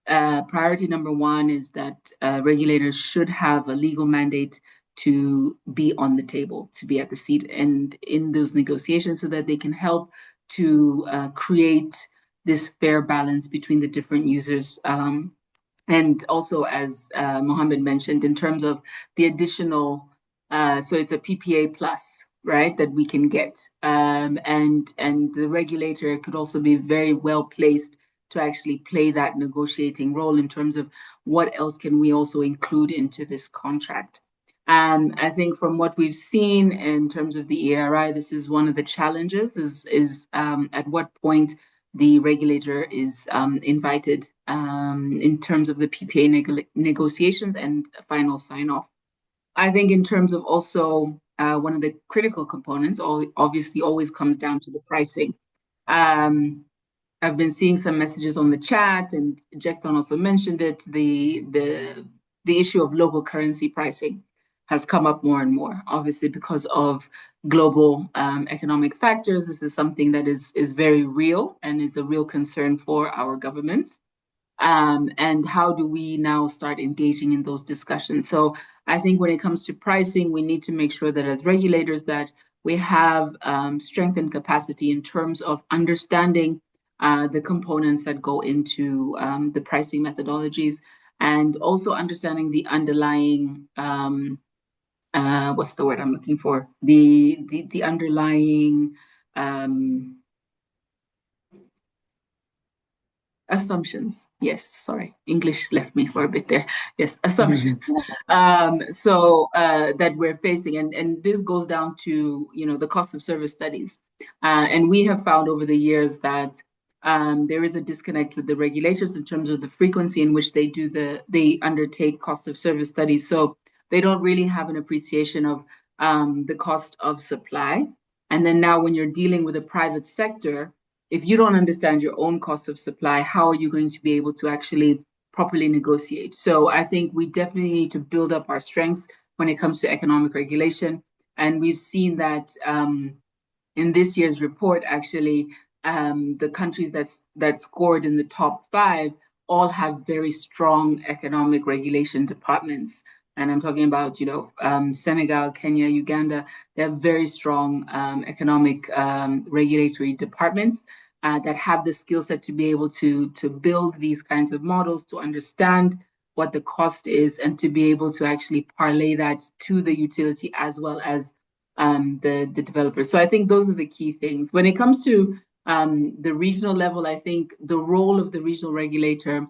priority number one is that regulators should have a legal mandate to be on the table, to be at the seat and in those negotiations so that they can help to create this fair balance between the different users. And also, as Mohammed mentioned, in terms of the additional, so it's a PPA plus, right, that we can get. And the regulator could also be very well placed to actually play that negotiating role in terms of what else can we also include into this contract. I think from what we've seen in terms of the ERI, this is one of the challenges is at what point the regulator is invited in terms of the PPA negotiations and final sign-off. I think in terms of also one of the critical components, obviously always comes down to the pricing. I've been seeing some messages on the chat, and Jekton also mentioned it. The issue of local currency pricing has come up more and more, obviously because of global economic factors. This is something that is very real and is a real concern for our governments. And how do we now start engaging in those discussions? So I think when it comes to pricing, we need to make sure that as regulators that we have strength and capacity in terms of understanding the components that go into the pricing methodologies, and also understanding the underlying what's the word I'm looking for? The underlying assumptions. Yes, sorry, English left me for a bit there. Yes, assumptions. So that we're facing, and this goes down to the cost of service studies, and we have found over the years that there is a disconnect with the regulators in terms of the frequency in which they undertake cost of service studies. So they don't really have an appreciation of the cost of supply. And then now when you're dealing with a private sector, if you don't understand your own cost of supply, how are you going to be able to actually properly negotiate? So I think we definitely need to build up our strengths when it comes to economic regulation. And we've seen that in this year's report, actually, the countries that scored in the top 5 all have very strong economic regulation departments. And I'm talking about, Senegal, Kenya, Uganda. They have very strong economic regulatory departments that have the skill set to be able to build these kinds of models, to understand what the cost is, and to be able to actually parlay that to the utility as well as the developers. So I think those are the key things. When it comes to the regional level, I think the role of the regional regulator,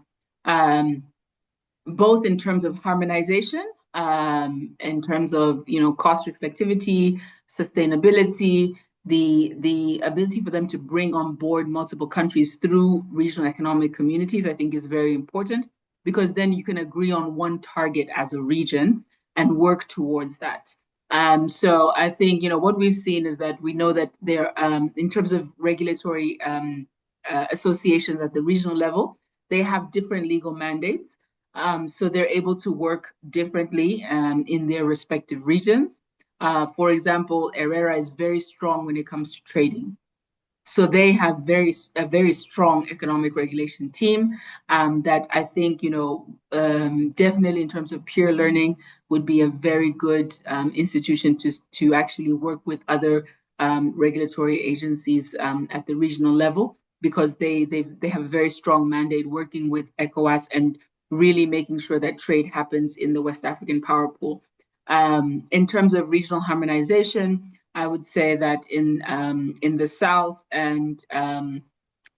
both in terms of harmonization, in terms of cost reflectivity, sustainability, the ability for them to bring on board multiple countries through regional economic communities, I think is very important, because then you can agree on one target as a region and work towards that. So I think what we've seen is that we know that there, in terms of regulatory associations at the regional level, they have different legal mandates. So they're able to work differently in their respective regions. For example, Herrera is very strong when it comes to trading. So they have a very strong economic regulation team that I think, definitely in terms of peer learning would be a very good institution to actually work with other regulatory agencies at the regional level, because they have a very strong mandate working with ECOWAS and really making sure that trade happens in the West African power pool. In terms of regional harmonization, I would say that in the South and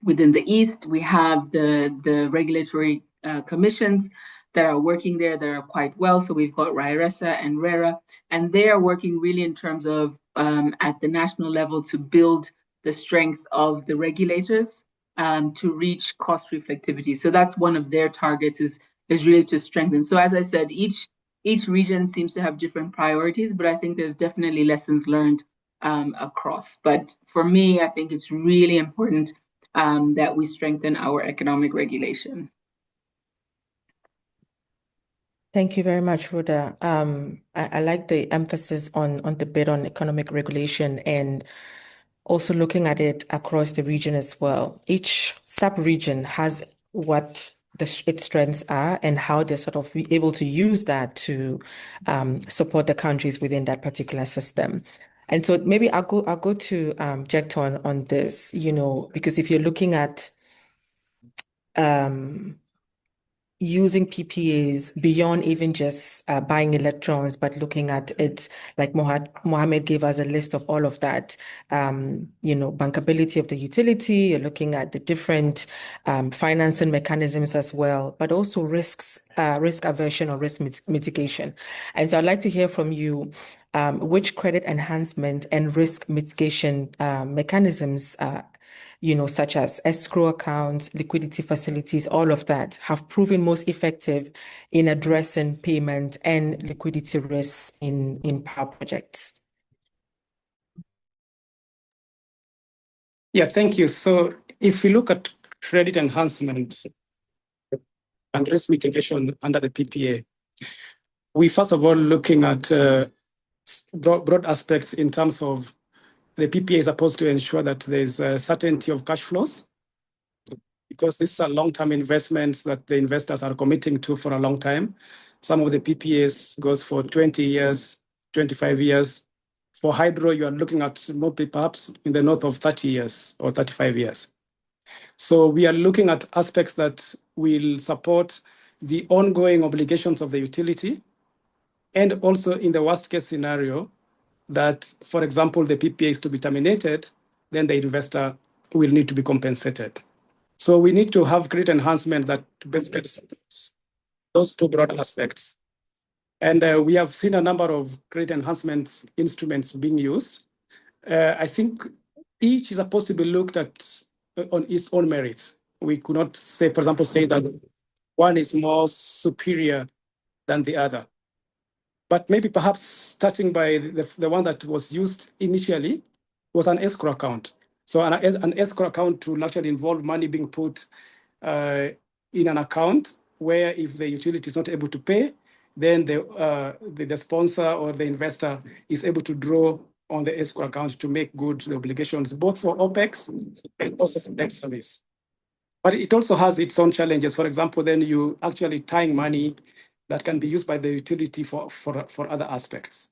within the East, we have the regulatory commissions that are working there that are quite well. So we've got RIRESA and RERA, and they are working really in terms of at the national level to build the strength of the regulators to reach cost reflectivity. So that's one of their targets, is really to strengthen. So as I said, each region seems to have different priorities, but I think there's definitely lessons learned across. But for me, I think it's really important that we strengthen our economic regulation. Thank you very much, Rhoda. I like the emphasis on the bit on economic regulation and also looking at it across the region as well. Each sub-region has what its strengths are and how they're sort of able to use that to support the countries within that particular system. And so maybe I'll go to Jekton on this, because if you're looking at using PPAs beyond even just buying electrons, but looking at it, like Mohammed gave us a list of all of that, bankability of the utility, you're looking at the different financing mechanisms as well, but also risk aversion or risk mitigation. And so I'd like to hear from you which credit enhancement and risk mitigation mechanisms such as escrow accounts, liquidity facilities, all of that have proven most effective in addressing payment and liquidity risks in power projects. Yeah, thank you. So if we look at credit enhancement and risk mitigation under the PPA, we first of all looking at broad aspects in terms of the PPA is supposed to ensure that there's a certainty of cash flows, because these are long-term investments that the investors are committing to for a long time. Some of the PPAs goes for 20 years, 25 years. For hydro, you are looking at perhaps in the north of 30 years or 35 years. So we are looking at aspects that will support the ongoing obligations of the utility, and also in the worst case scenario that, for example, the PPA is to be terminated, then the investor will need to be compensated. So we need to have credit enhancement that basically supports those two broad aspects. And we have seen a number of credit enhancement instruments being used. I think each is supposed to be looked at on its own merits. We could not say, for example, say that one is more superior than the other. But maybe perhaps starting by the one that was used initially was an escrow account. So an escrow account will actually involve money being put in an account where if the utility is not able to pay, then the sponsor or the investor is able to draw on the escrow account to make good the obligations, both for OPEX and also for debt service. But it also has its own challenges. For example, then you actually tying money that can be used by the utility for other aspects.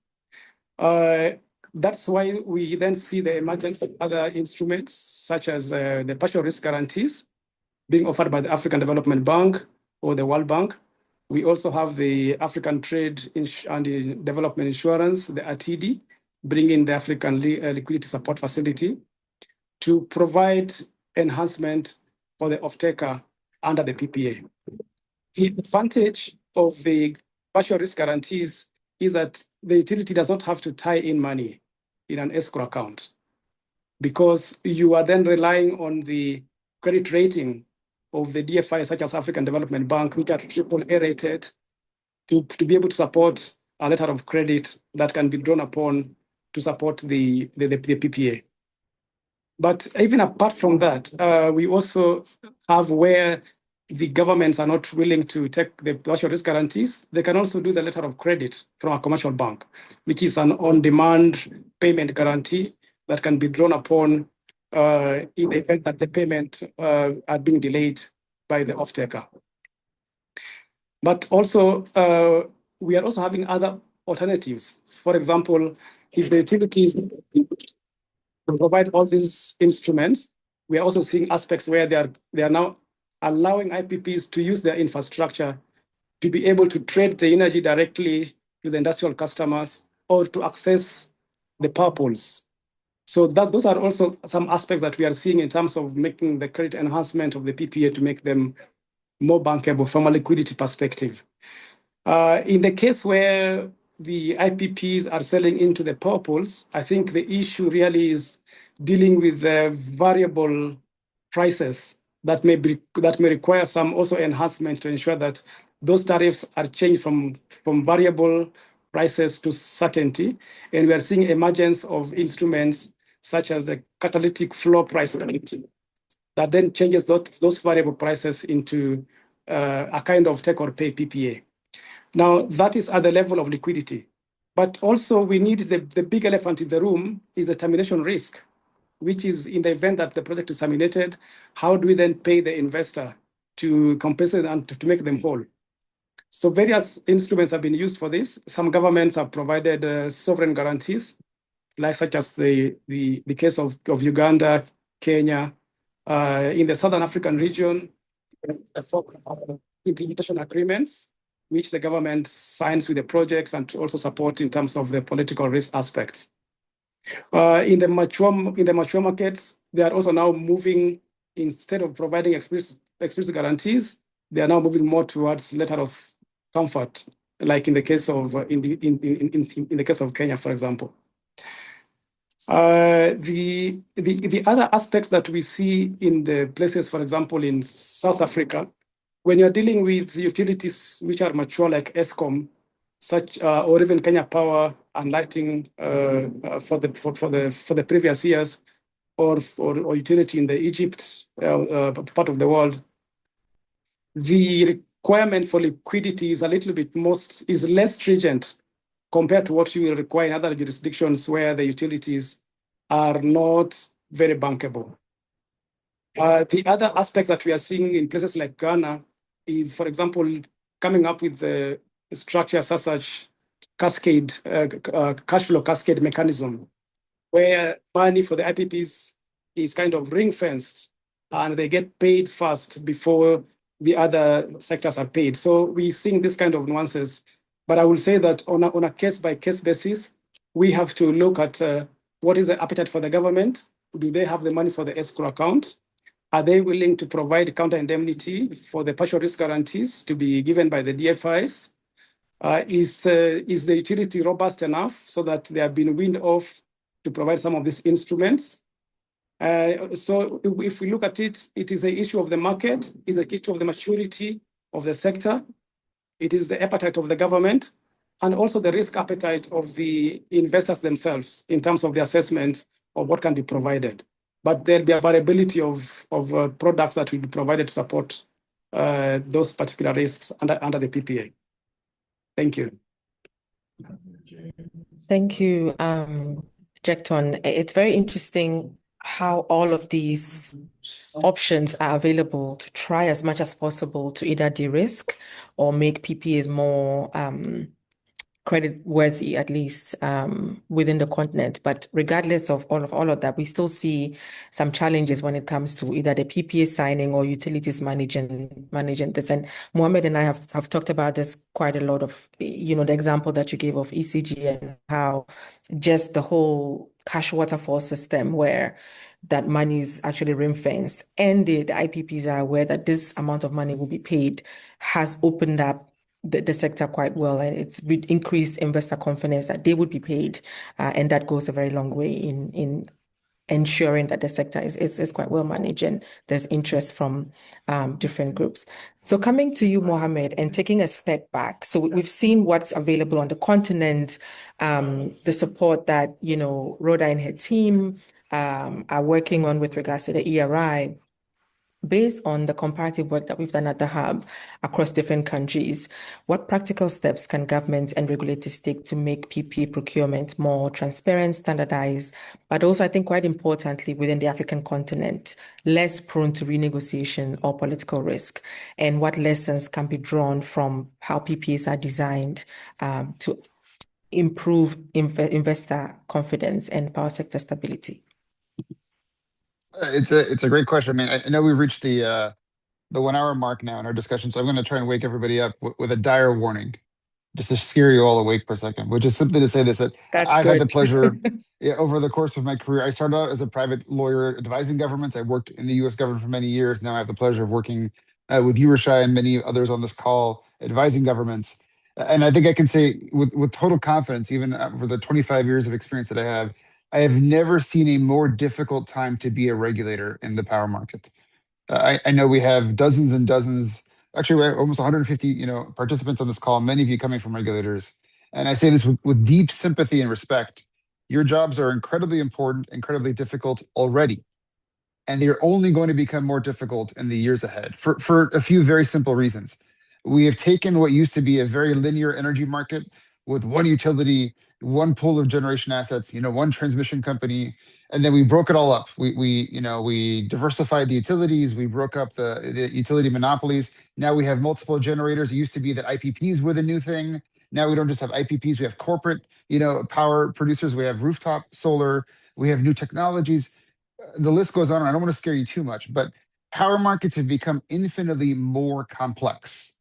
That's why we then see the emergence of other instruments, such as the partial risk guarantees being offered by the African Development Bank or the World Bank. We also have the African Trade and Development Insurance, the ATD, bringing the African Liquidity Support Facility to provide enhancement for the off-taker under the PPA. The advantage of the partial risk guarantees is that the utility does not have to tie in money in an escrow account, because you are then relying on the credit rating of the DFI, such as African Development Bank, which are AAA rated, to be able to support a letter of credit that can be drawn upon to support the PPA. But even apart from that, we also have where the governments are not willing to take the partial risk guarantees, they can also do the letter of credit from a commercial bank, which is an on-demand payment guarantee that can be drawn upon in the event that the payment are being delayed by the off-taker. But also, we are also having other alternatives. For example, if the utilities provide all these instruments, we are also seeing aspects where they are now allowing IPPs to use their infrastructure to be able to trade the energy directly to the industrial customers or to access the power pools. So those are also some aspects that we are seeing in terms of making the credit enhancement of the PPA to make them more bankable from a liquidity perspective. In the case where the IPPs are selling into the power pools, I think the issue really is dealing with the variable prices that may require some also enhancement to ensure that those tariffs are changed from variable prices to certainty. And we are seeing emergence of instruments such as the catalytic floor price guarantee that then changes those variable prices into a kind of take or pay PPA. Now, that is at the level of liquidity. But also we need the big elephant in the room is the termination risk, which is in the event that the project is terminated, how do we then pay the investor to compensate and to make them whole? So various instruments have been used for this. Some governments have provided sovereign guarantees, like such as the case of Uganda, Kenya. In the Southern African region, implementation agreements, which the government signs with the projects and to also support in terms of the political risk aspects. In the mature markets, they are also now moving, instead of providing explicit guarantees, they are now moving more towards letter of comfort, like in the case of in the case of Kenya, for example. The other aspects that we see in the places, for example, in South Africa, when you're dealing with utilities which are mature like Eskom, or even Kenya Power and Lighting for the previous years, or utility in the Egypt part of the world, the requirement for liquidity is a little bit is less stringent compared to what you will require in other jurisdictions where the utilities are not very bankable. The other aspect that we are seeing in places like Ghana is, for example, coming up with the structure such cascade, cash flow cascade mechanism, where money for the IPPs is kind of ring fenced and they get paid first before the other sectors are paid. So we're seeing this kind of nuances. But I will say that on a case-by-case basis, we have to look at what is the appetite for the government? Do they have the money for the escrow account? Are they willing to provide counter indemnity for the partial risk guarantees to be given by the DFIs? Is the utility robust enough so that they have been weaned off to provide some of these instruments? So if we look at it, it is an issue of the market, it's an issue of the maturity of the sector, it is the appetite of the government, and also the risk appetite of the investors themselves in terms of the assessment of what can be provided. But there'll be a variability of products that will be provided to support those particular risks under the PPA. Thank you. Thank you, Jecton. It's very interesting how all of these options are available to try as much as possible to either de-risk or make PPAs more credit worthy, at least within the continent. But regardless of all of that, we still see some challenges when it comes to either the PPA signing or utilities managing this. And Mohammed and I have talked about this quite a lot of, the example that you gave of ECG and how just the whole cash waterfall system where that money is actually ring-fenced and the IPPs are aware that this amount of money will be paid has opened up the sector quite well, and it's increased investor confidence that they would be paid, and that goes a very long way in ensuring that the sector is quite well managed and there's interest from different groups. So coming to you, Mohammed, and taking a step back, so we've seen what's available on the continent, the support that Rhoda and her team are working on with regards to the ERI. Based on the comparative work that we've done at the Hub across different countries, what practical steps can governments and regulators take to make PPA procurement more transparent, standardized, but also, I think quite importantly, within the African continent, less prone to renegotiation or political risk? And what lessons can be drawn from how PPAs are designed to improve investor confidence and power sector stability? It's a great question. I mean, I know we've reached the 1 hour mark now in our discussion, so I'm going to try and wake everybody up with a dire warning, just to scare you all awake for a second, which is simply to say this, that I've had the pleasure over the course of my career. I started out as a private lawyer advising governments. I worked in the US government for many years. Now I have the pleasure of working with you, Rashai, and many others on this call, advising governments. And I think I can say with total confidence, even for the 25 years of experience that I have never seen a more difficult time to be a regulator in the power market. I know we have dozens and dozens, actually we have almost 150 participants on this call, many of you coming from regulators. And I say this with deep sympathy and respect. Your jobs are incredibly important, incredibly difficult already. And they're only going to become more difficult in the years ahead for a few very simple reasons. We have taken what used to be a very linear energy market with one utility, one pool of generation assets, one transmission company, and then we broke it all up. We diversified the utilities, we broke up the utility monopolies. Now we have multiple generators. It used to be that IPPs were the new thing. Now we don't just have IPPs, we have corporate, power producers, we have rooftop solar, we have new technologies. The list goes on. I don't want to scare you too much, but power markets have become infinitely more complex.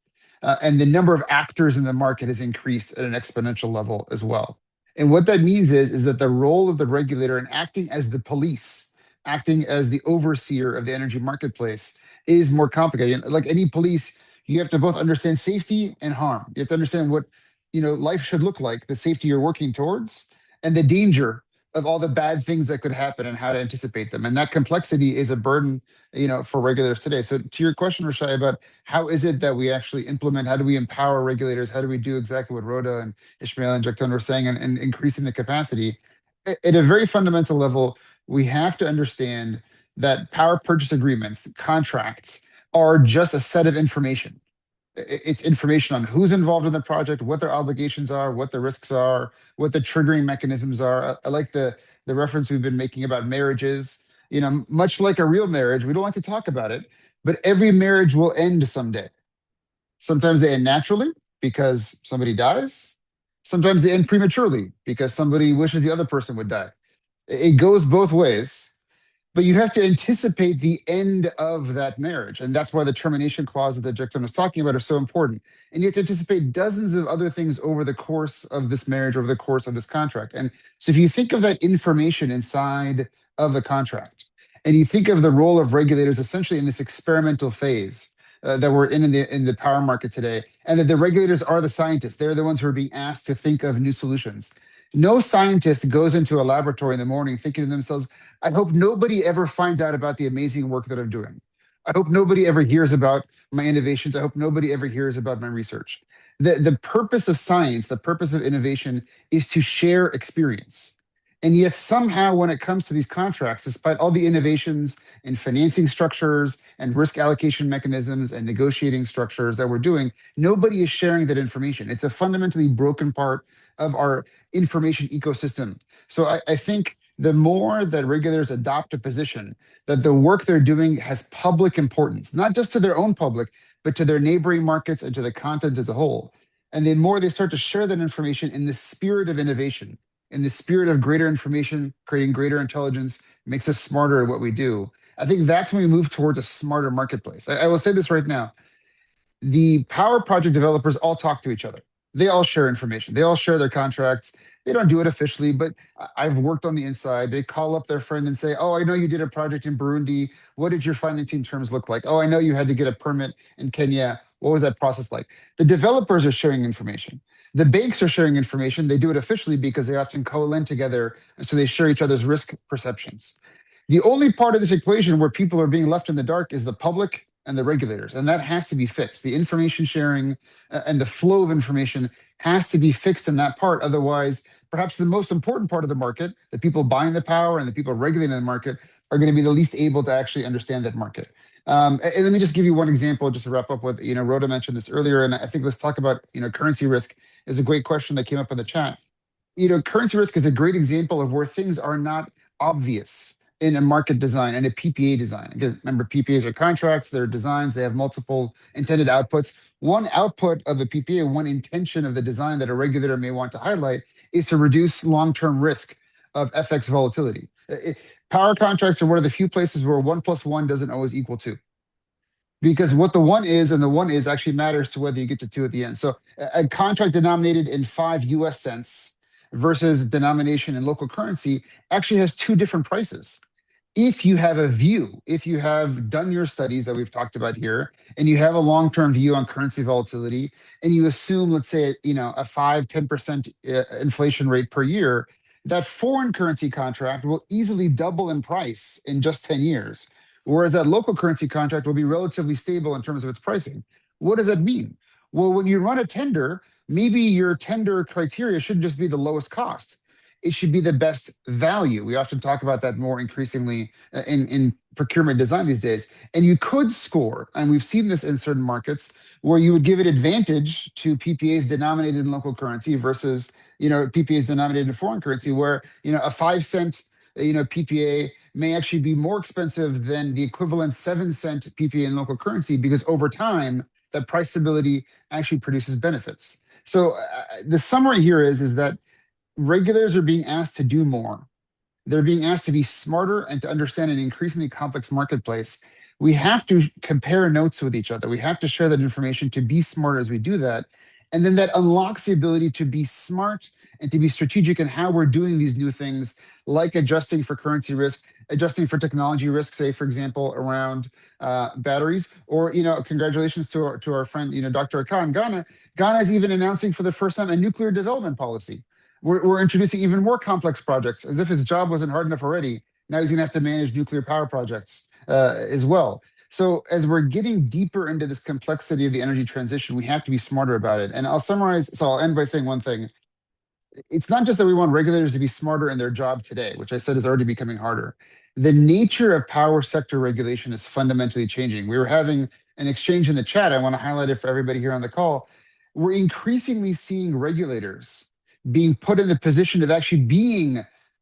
And the number of actors in the market has increased at an exponential level as well. And what that means is that the role of the regulator in acting as the police, acting as the overseer of the energy marketplace is more complicated. Like any police, you have to both understand safety and harm. You have to understand what life should look like, the safety you're working towards, and the danger of all the bad things that could happen and how to anticipate them. And that complexity is a burden, for regulators today. So to your question, Rashai, about how is it that we actually implement, how do we empower regulators? How do we do exactly what Rhoda and Ishmael and Jecton were saying and increasing the capacity? At a very fundamental level, we have to understand that power purchase agreements, contracts, are just a set of information. It's information on who's involved in the project, what their obligations are, what the risks are, what the triggering mechanisms are. I like the reference we've been making about marriages. You know, much like a real marriage, we don't like to talk about it, but every marriage will end someday. Sometimes they end naturally because somebody dies. Sometimes they end prematurely because somebody wishes the other person would die. It goes both ways. But you have to anticipate the end of that marriage. And that's why the termination clause that Jekton was talking about are so important. And you have to anticipate dozens of other things over the course of this marriage, over the course of this contract. And so if you think of that information inside of the contract, and you think of the role of regulators essentially in this experimental phase that we're in the power market today, and that the regulators are the scientists, they're the ones who are being asked to think of new solutions. No scientist goes into a laboratory in the morning thinking to themselves, I hope nobody ever finds out about the amazing work that I'm doing. I hope nobody ever hears about my innovations. I hope nobody ever hears about my research. The purpose of science, the purpose of innovation is to share experience. And yet somehow when it comes to these contracts, despite all the innovations in financing structures and risk allocation mechanisms and negotiating structures that we're doing, nobody is sharing that information. It's a fundamentally broken part of our information ecosystem. So I think the more that regulators adopt a position that the work they're doing has public importance, not just to their own public, but to their neighboring markets and to the continent as a whole. And the more they start to share that information in the spirit of innovation, in the spirit of greater information, creating greater intelligence, makes us smarter at what we do. I think that's when we move towards a smarter marketplace. I will say this right now. The power project developers all talk to each other. They all share information. They all share their contracts. They don't do it officially, but I've worked on the inside. They call up their friend and say, oh, I know you did a project in Burundi. What did your financing terms look like? Oh, I know you had to get a permit in Kenya. What was that process like? The developers are sharing information. The banks are sharing information. They do it officially because they often co-lend together, and so they share each other's risk perceptions. The only part of this equation where people are being left in the dark is the public and the regulators, and that has to be fixed. The information sharing and the flow of information has to be fixed in that part. Otherwise, perhaps the most important part of the market, the people buying the power and the people regulating the market, are going to be the least able to actually understand that market. And let me just give you one example, just to wrap up with, Rhoda mentioned this earlier, and I think let's talk about, currency risk is a great question that came up in the chat. Currency risk is a great example of where things are not obvious in a market design and a PPA design. Again, remember, PPAs are contracts, they're designs, they have multiple intended outputs. One output of a PPA, one intention of the design that a regulator may want to highlight is to reduce long-term risk of FX volatility. Power contracts are one of the few places where 1 + 1 doesn't always equal 2. Because what the one is and the one is actually matters to whether you get to 2 at the end. So a contract denominated in 5 US cents versus denomination in local currency actually has 2 different prices. If you have a view, if you have done your studies that we've talked about here, and you have a long-term view on currency volatility, and you assume, let's say, a 5-10% inflation rate per year, that foreign currency contract will easily double in price in just 10 years, whereas that local currency contract will be relatively stable in terms of its pricing. What does that mean? Well, when you run a tender, maybe your tender criteria shouldn't just be the lowest cost. It should be the best value. We often talk about that more increasingly in procurement design these days. And you could score, and we've seen this in certain markets, where you would give it advantage to PPAs denominated in local currency versus PPAs denominated in foreign currency, where a 5-cent PPA may actually be more expensive than the equivalent 7-cent PPA in local currency, because over time that price stability actually produces benefits. So the summary here is that regulators are being asked to do more. They're being asked to be smarter and to understand an increasingly complex marketplace. We have to compare notes with each other. We have to share that information to be smarter as we do that. And then that unlocks the ability to be smart and to be strategic in how we're doing these new things, like adjusting for currency risk, adjusting for technology risk, say, for example, around batteries, or, congratulations to our friend, Dr. Aka in Ghana. Ghana is even announcing for the first time a nuclear development policy. We're introducing even more complex projects, as if his job wasn't hard enough already. Now he's going to have to manage nuclear power projects as well. So as we're getting deeper into this complexity of the energy transition, we have to be smarter about it. And I'll summarize, so I'll end by saying one thing. it's not just that we want regulators to be smarter in their job today, which I said is already becoming harder. The nature of power sector regulation is fundamentally changing. We were having an exchange in the chat. I want to highlight it for everybody here on the call. We're increasingly seeing regulators being put in the position of actually being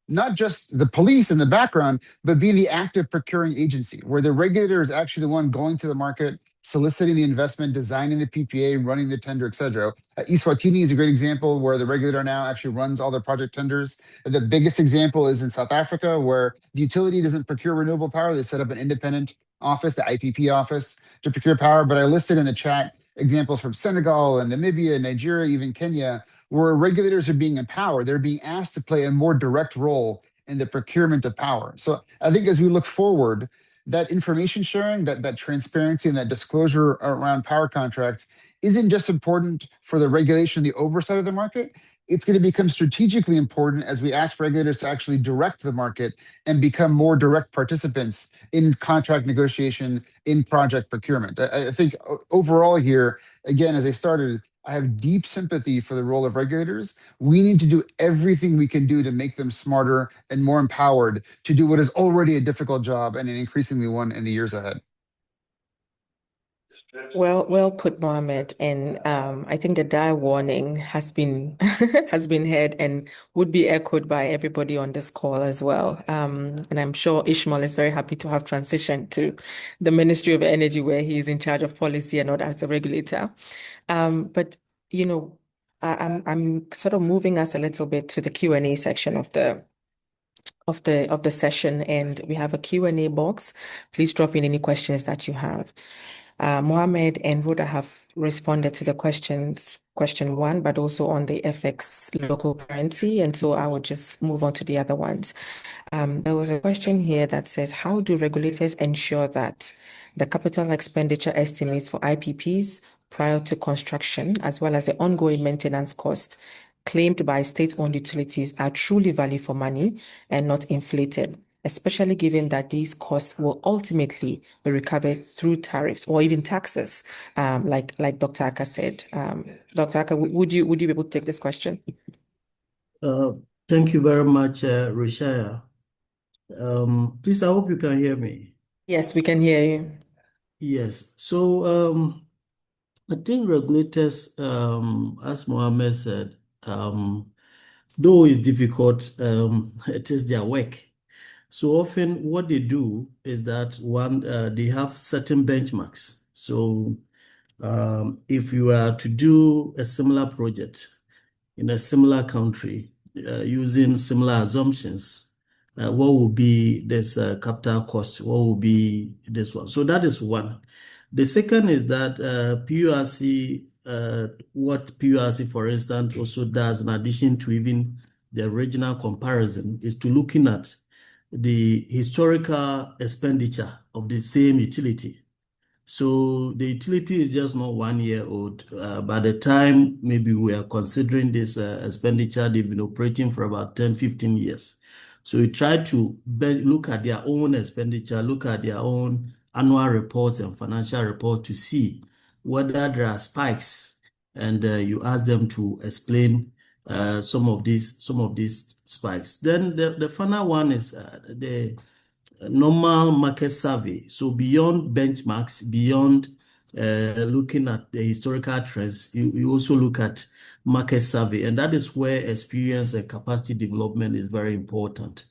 not just the police in the background, but being the active procuring agency, where the regulator is actually the one going to the market, soliciting the investment, designing the PPA, running the tender, et cetera. Eswatini is a great example where the regulator now actually runs all their project tenders. The biggest example is in South Africa, where the utility doesn't procure renewable power. They set up an independent office, the IPP office, to procure power. But I listed in the chat examples from Senegal and Namibia, Nigeria, even Kenya, where regulators are being empowered. They're being asked to play a more direct role in the procurement of power. So I think as we look forward, that information sharing, that transparency and that disclosure around power contracts isn't just important for the regulation, the oversight of the market. It's going to become strategically important as we ask regulators to actually direct the market and become more direct participants in contract negotiation, in project procurement. I think overall here, again, as I started, I have deep sympathy for the role of regulators. We need to do everything we can do to make them smarter and more empowered to do what is already a difficult job and an increasingly one in the years ahead. Well put, Mohammed. And I think the dire warning has been has been heard and would be echoed by everybody on this call as well. And I'm sure Ishmael is very happy to have transitioned to the Ministry of Energy, where he is in charge of policy and not as the regulator. But you know, I'm sort of moving us a little bit to the Q&A section of the session, and we have a Q&A box. Please drop in any questions that you have. Mohammed and Rhoda have responded to the question 1, but also on the FX local currency. And so I will just move on to the other ones. There was a question here that says, how do regulators ensure that the capital expenditure estimates for IPPs prior to construction, as well as the ongoing maintenance costs claimed by state-owned utilities, are truly value for money and not inflated, especially given that these costs will ultimately be recovered through tariffs or even taxes, like Dr. Aka said. Dr. Aka, would you be able to take this question? Thank you very much, Rishaya. Please, I hope you can hear me. Yes, we can hear you. Yes. So I think regulators, as Mohammed said, though it's difficult, it is their work. So often what they do is that they have certain benchmarks. So if you are to do a similar project in a similar country using similar assumptions, what will be this capital cost? What will be this one? So that is one. The second is that PURC, what PURC, for instance, also does in addition to even the regional comparison is to looking at the historical expenditure of the same utility. So the utility is just not 1 year old. By the time maybe we are considering this expenditure, they've been operating for about 10, 15 years. So we try to look at their own expenditure, look at their own annual reports and financial reports to see whether there are spikes, and you ask them to explain some of these spikes. Then the final one is the normal market survey. So beyond benchmarks, beyond looking at the historical trends, you also look at market survey, and that is where experience and capacity development is very important.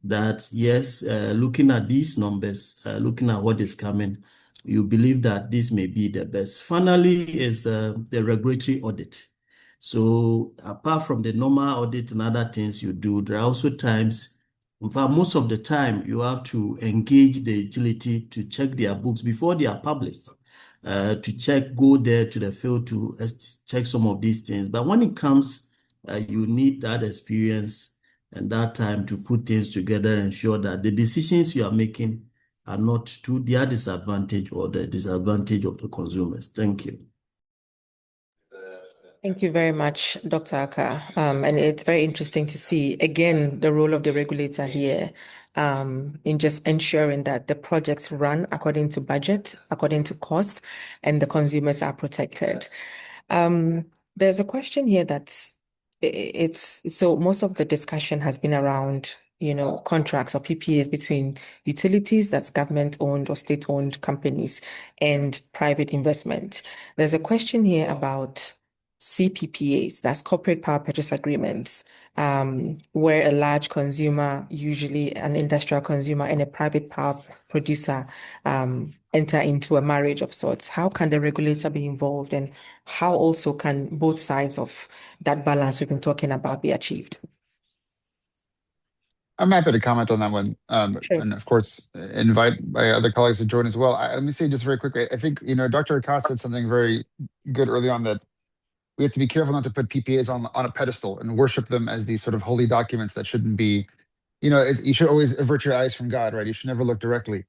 That yes, looking at these numbers, looking at what is coming, you believe that this may be the best. Finally is the regulatory audit. So apart from the normal audit and other things you do, there are also times, in fact, most of the time, you have to engage the utility to check their books before they are published, to go there to the field to check some of these things. But when it comes, you need that experience and that time to put things together and ensure that the decisions you are making are not to their disadvantage or the disadvantage of the consumers. Thank you. Thank you very much, Dr. Aka. And it's very interesting to see, again, the role of the regulator here in just ensuring that the projects run according to budget, according to cost, and the consumers are protected. There's a question here that's it's so most of the discussion has been around, contracts or PPAs between utilities, that's government-owned or state-owned companies, and private investment. There's a question here about CPPAs, that's corporate power purchase agreements, where a large consumer, usually an industrial consumer, and a private power producer enter into a marriage of sorts. How can the regulator be involved, and how also can both sides of that balance we've been talking about be achieved? I'm happy to comment on that one. Sure. And of course, invite my other colleagues to join as well. Let me say just very quickly, I think, Dr. Akot said something very good early on, that we have to be careful not to put PPAs on a pedestal and worship them as these sort of holy documents that shouldn't be, you should always avert your eyes from God, right? You should never look directly.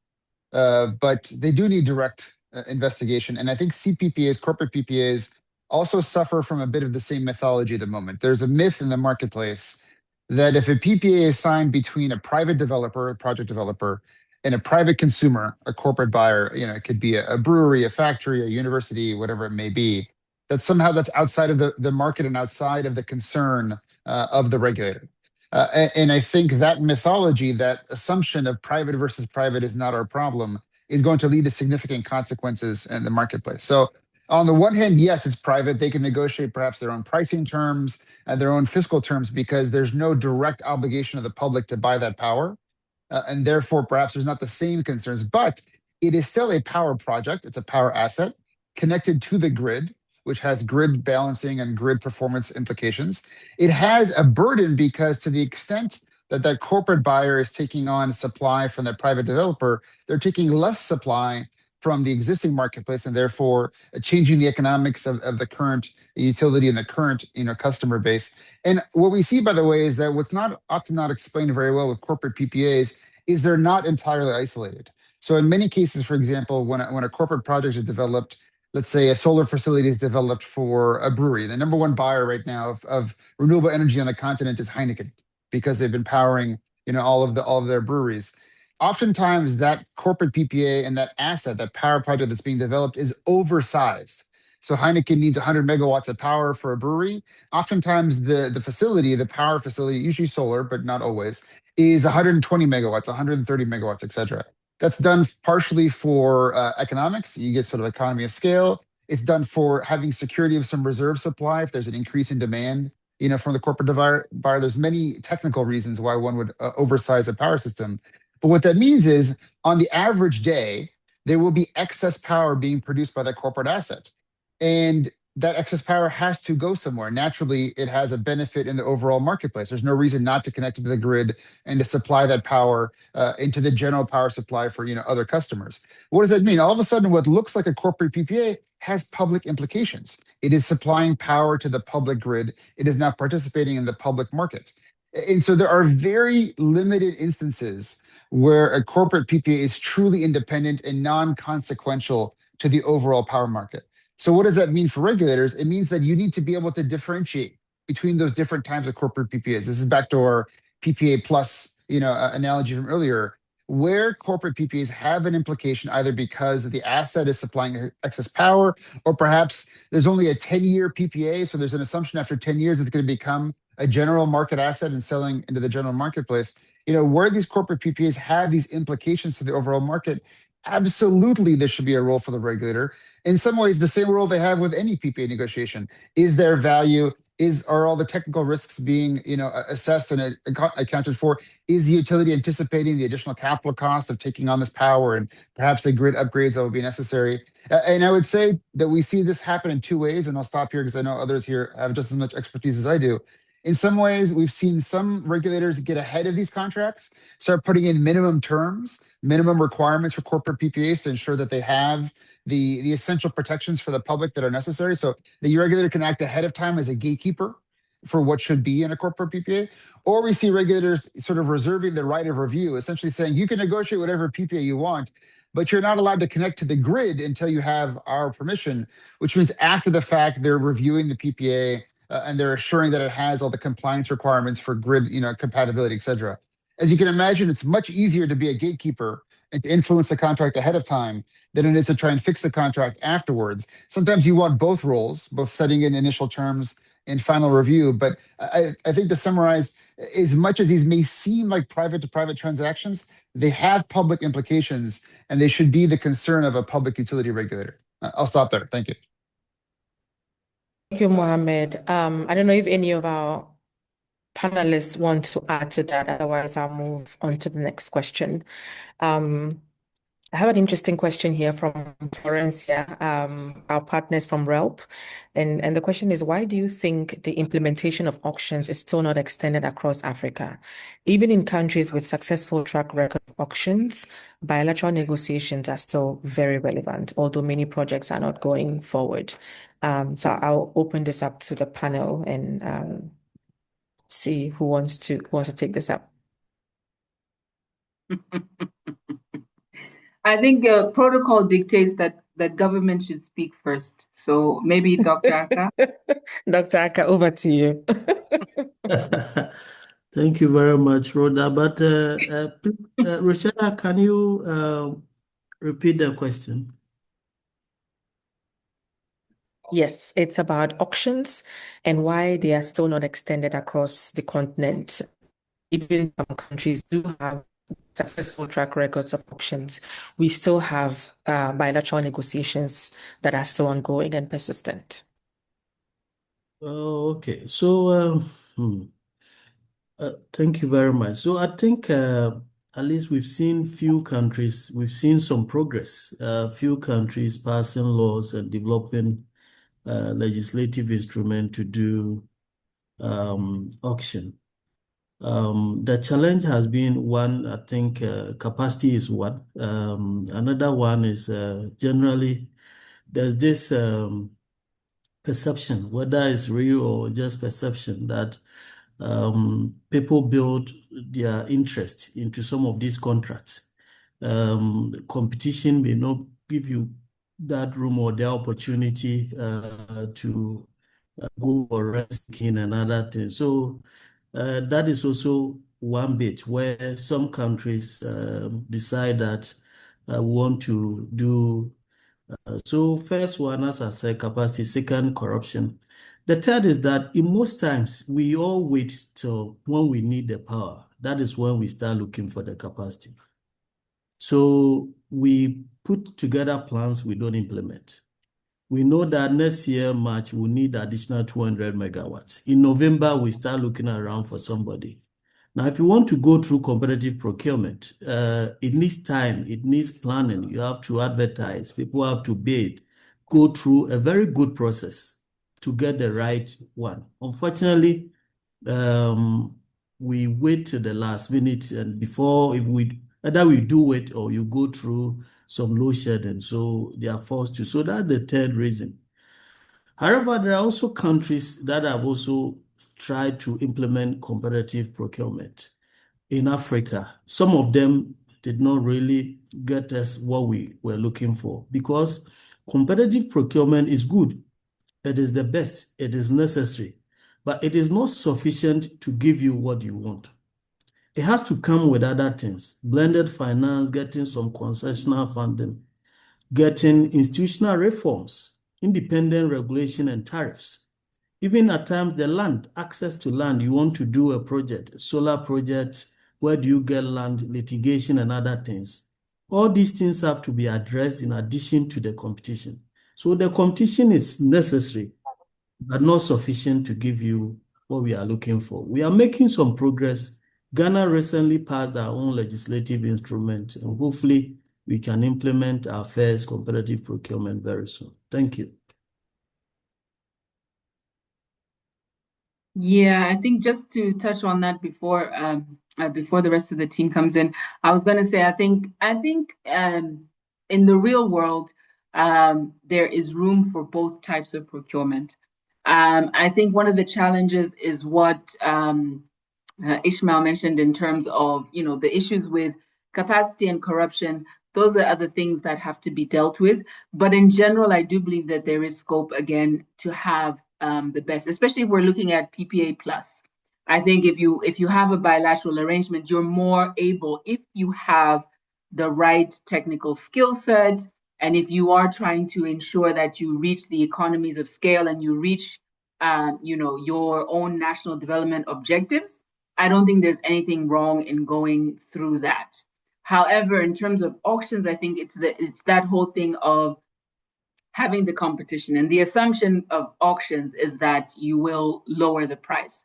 But they do need direct investigation. And I think CPPAs, corporate PPAs, also suffer from a bit of the same mythology at the moment. There's a myth in the marketplace that if a PPA is signed between a private developer, a project developer, and a private consumer, a corporate buyer, it could be a brewery, a factory, a university, whatever it may be, that somehow that's outside of the market and outside of the concern of the regulator. And I think that mythology, that assumption of private versus private is not our problem, is going to lead to significant consequences in the marketplace. So on the one hand, yes, it's private. They can negotiate perhaps their own pricing terms and their own fiscal terms because there's no direct obligation of the public to buy that power. And therefore, perhaps there's not the same concerns, but it is still a power project. It's a power asset connected to the grid, which has grid balancing and grid performance implications. It has a burden because to the extent that that corporate buyer is taking on supply from the private developer, they're taking less supply from the existing marketplace and therefore changing the economics of the current utility and the current customer base. And what we see, by the way, is that what's not often not explained very well with corporate PPAs is they're not entirely isolated. So in many cases, for example, when a corporate project is developed, let's say a solar facility is developed for a brewery. The number one buyer right now of renewable energy on the continent is Heineken, because they've been powering all of their breweries. Oftentimes, that corporate PPA and that asset, that power project that's being developed, is oversized. So Heineken needs 100 megawatts of power for a brewery. Oftentimes, the facility, the power facility, usually solar, but not always, is 120 megawatts, 130 megawatts, et cetera. That's done partially for economics. You get sort of economy of scale. It's done for having security of some reserve supply if there's an increase in demand, from the corporate buyer. There's many technical reasons why one would oversize a power system. But what that means is, on the average day, there will be excess power being produced by that corporate asset. And that excess power has to go somewhere. Naturally, it has a benefit in the overall marketplace. There's no reason not to connect it to the grid and to supply that power into the general power supply for other customers. What does that mean? All of a sudden, what looks like a corporate PPA has public implications. It is supplying power to the public grid. It is not participating in the public market. And so there are very limited instances where a corporate PPA is truly independent and non-consequential to the overall power market. So what does that mean for regulators? It means that you need to be able to differentiate between those different types of corporate PPAs. This is back to our PPA plus, analogy from earlier, where corporate PPAs have an implication either because the asset is supplying excess power, or perhaps there's only a 10-year PPA, so there's an assumption after 10 years it's going to become a general market asset and selling into the general marketplace. Where these corporate PPAs have these implications to the overall market, absolutely there should be a role for the regulator. In some ways, the same role they have with any PPA negotiation. Is there value? Are all the technical risks being assessed and accounted for? Is the utility anticipating the additional capital cost of taking on this power and perhaps the grid upgrades that will be necessary? And I would say that we see this happen in two ways, and I'll stop here because I know others here have just as much expertise as I do. In some ways, we've seen some regulators get ahead of these contracts, start putting in minimum terms, minimum requirements for corporate PPAs to ensure that they have the essential protections for the public that are necessary. So the regulator can act ahead of time as a gatekeeper for what should be in a corporate PPA. Or we see regulators sort of reserving the right of review, essentially saying you can negotiate whatever PPA you want, but you're not allowed to connect to the grid until you have our permission, which means after the fact, they're reviewing the PPA and they're assuring that it has all the compliance requirements for grid, compatibility, et cetera. As you can imagine, it's much easier to be a gatekeeper and to influence the contract ahead of time than it is to try and fix the contract afterwards. Sometimes you want both roles, both setting in initial terms in final review. But I think to summarize, as much as these may seem like private to private transactions, they have public implications and they should be the concern of a public utility regulator. I'll stop there. Thank you. Thank you, Mohammed. I don't know if any of our panelists want to add to that. Otherwise, I'll move on to the next question. I have an interesting question here from Florencia, our partners from RELP. And the question is, why do you think the implementation of auctions is still not extended across Africa? Even in countries with successful track record of auctions, bilateral negotiations are still very relevant, although many projects are not going forward. So I'll open this up to the panel and see who wants to take this up. I think protocol dictates that government should speak first. So maybe Dr. Aka. Dr. Aka, over to you. Thank you very much, Rhoda. But Rochelle, can you repeat the question? Yes, it's about auctions and why they are still not extended across the continent. Even some countries do have successful track records of auctions. We still have bilateral negotiations that are still ongoing and persistent. Oh, okay. So, thank you very much. So I think at least we've seen some progress. Few countries passing laws and developing legislative instrument to do auction. The challenge has been one, I think capacity is one. Another one is generally there's this perception, whether it's real or just perception, that people build their interest into some of these contracts. Competition may not give you that room or the opportunity to go for ranking and other things. So that is also one bit where some countries decide that we want to do. So first one, as I said, capacity. Second, corruption. The third is that in most times we all wait till when we need the power. That is when we start looking for the capacity. So we put together plans we don't implement. We know that next year, March, we'll need additional 200 megawatts. In November, we start looking around for somebody. Now, if you want to go through competitive procurement, it needs time, it needs planning. You have to advertise, people have to bid, go through a very good process to get the right one. Unfortunately, we wait till the last minute, and either we do it or you go through some load shedding, so they are forced to. So that's the third reason. However, there are also countries that have also tried to implement competitive procurement in Africa. Some of them did not really get us what we were looking for, because competitive procurement is good. It is the best. It is necessary, but it is not sufficient to give you what you want. It has to come with other things: blended finance, getting some concessional funding, getting institutional reforms, independent regulation and tariffs. Even at times, the land, access to land, you want to do a project, a solar project, where do you get land, litigation and other things? All these things have to be addressed in addition to the competition. So the competition is necessary, but not sufficient to give you what we are looking for. We are making some progress. Ghana recently passed our own legislative instrument, and hopefully we can implement our first competitive procurement very soon. Thank you. Yeah, I think just to touch on that before the rest of the team comes in, I was going to say I think in the real world there is room for both types of procurement. I think one of the challenges is what Ishmael mentioned in terms of the issues with capacity and corruption. Those are other things that have to be dealt with. But in general, I do believe that there is scope again to have the best, especially if we're looking at PPA plus. I think if you have a bilateral arrangement, you're more able, if you have the right technical skill set, and if you are trying to ensure that you reach the economies of scale and you reach your own national development objectives, I don't think there's anything wrong in going through that. However, in terms of auctions, I think it's that whole thing of having the competition, and the assumption of auctions is that you will lower the price.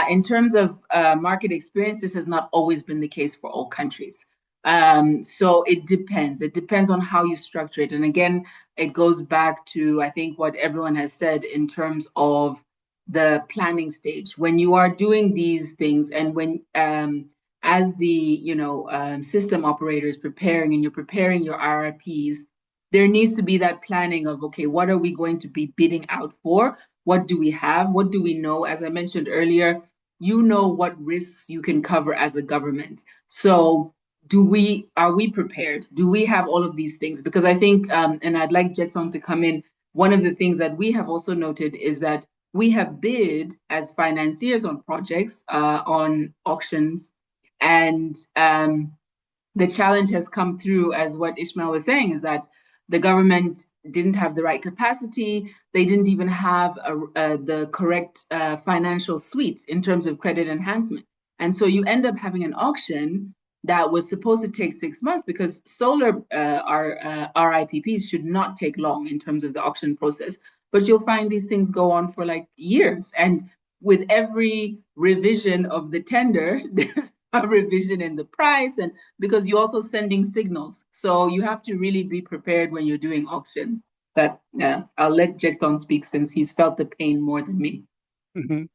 In terms of market experience, this has not always been the case for all countries. So it depends. It depends on how you structure it. And again, it goes back to, I think, what everyone has said in terms of the planning stage. When you are doing these things, and when as the system operator is preparing, and you're preparing your RRPs, there needs to be that planning of, okay, what are we going to be bidding out for? What do we have? What do we know? As I mentioned earlier, you know what risks you can cover as a government. So are we prepared? Do we have all of these things? Because I think, and I'd like Jetson to come in, one of the things that we have also noted is that we have bid as financiers on projects, on auctions, and the challenge has come through, as what Ishmael was saying, is that the government didn't have the right capacity. They didn't even have the correct financial suite in terms of credit enhancement. And so you end up having an auction that was supposed to take 6 months, because solar RIPPs should not take long in terms of the auction process. But you'll find these things go on for like years. And with every revision of the tender, there's a revision in the price, and because you're also sending signals. So you have to really be prepared when you're doing auctions. But I'll let Jekton speak, since he's felt the pain more than me. Mm-hmm.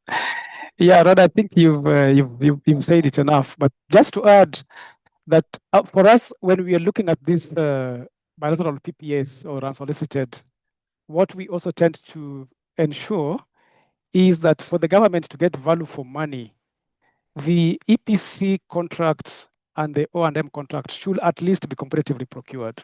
Yeah, Rod, I think you've said it enough. But just to add that for us, when we are looking at these bilateral PPAs or unsolicited, what we also tend to ensure is that for the government to get value for money, the EPC contracts and the O&M contracts should at least be competitively procured,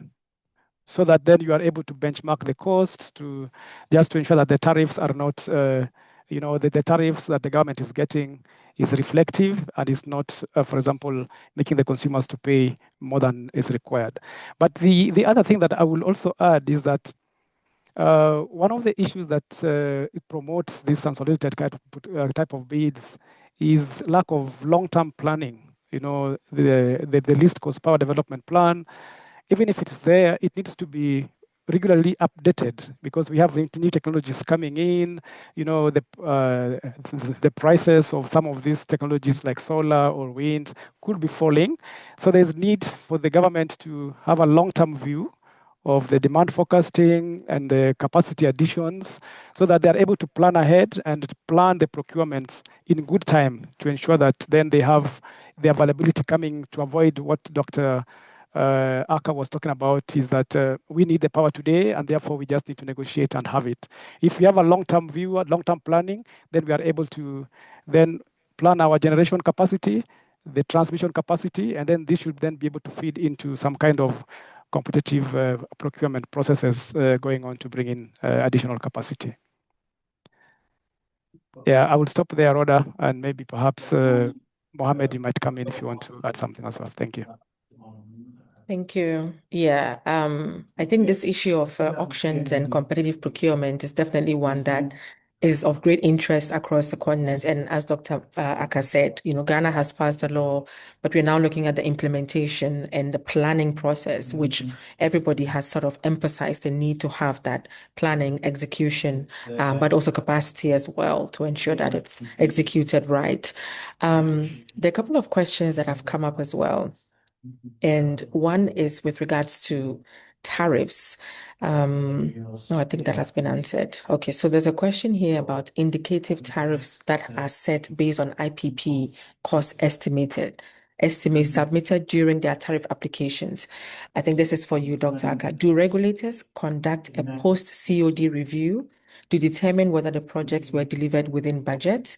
so that then you are able to benchmark the costs to ensure that the tariffs are not, the tariffs that the government is getting is reflective and is not, for example, making the consumers to pay more than is required. But the other thing that I will also add is that one of the issues that it promotes this unsolicited type of bids is lack of long-term planning. The least cost power development plan, even if it's there, it needs to be regularly updated, because we have new technologies coming in. The prices of some of these technologies like solar or wind could be falling. So there's need for the government to have a long-term view of the demand forecasting and the capacity additions, so that they're able to plan ahead and plan the procurements in good time to ensure that then they have the availability coming, to avoid what Dr. Aka was talking about, is that we need the power today, and therefore we just need to negotiate and have it. If we have a long-term view, long-term planning, then we are able to then plan our generation capacity, the transmission capacity, and then this should then be able to feed into some kind of competitive procurement processes going on to bring in additional capacity. Yeah, I will stop there, Rhoda, and maybe perhaps Mohammed, you might come in if you want to add something as well. Thank you. Thank you. Yeah, I think this issue of auctions and competitive procurement is definitely one that is of great interest across the continent. And as Dr. Aka said, Ghana has passed a law, but we're now looking at the implementation and the planning process, which everybody has sort of emphasized the need to have that planning, execution, but also capacity as well to ensure that it's executed right. There are a couple of questions that have come up as well. And one is with regards to tariffs. No, I think that has been answered. Okay, so there's a question here about indicative tariffs that are set based on IPP cost estimates submitted during their tariff applications. I think this is for you, Dr. Aka. Do regulators conduct a post-COD review to determine whether the projects were delivered within budget,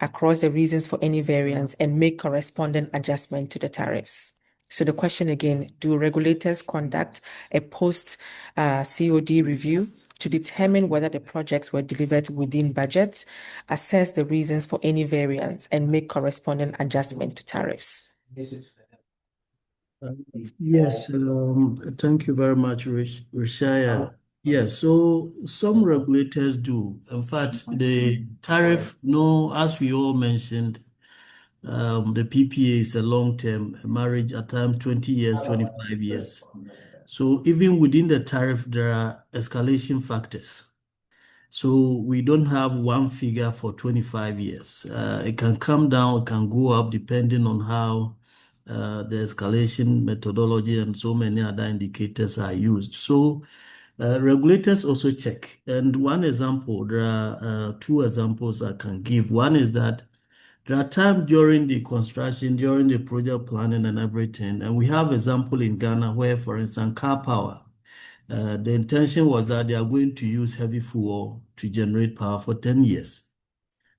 across the reasons for any variance, and make corresponding adjustment to the tariffs? So the question again, do regulators conduct a post-COD review to determine whether the projects were delivered within budget, assess the reasons for any variance, and make corresponding adjustment to tariffs? Yes, thank you very much, Rishaya. Yeah, so some regulators do. In fact, the tariff, as we all mentioned, the PPA is a long-term marriage, at times 20 years, 25 years. So even within the tariff, there are escalation factors. So we don't have one figure for 25 years. It can come down, it can go up depending on how the escalation methodology and so many other indicators are used. So regulators also check. And one example, there are two examples I can give. One is that there are times during the construction, during the project planning and everything, and we have example in Ghana where, for instance, car power, the intention was that they are going to use heavy fuel to generate power for 10 years.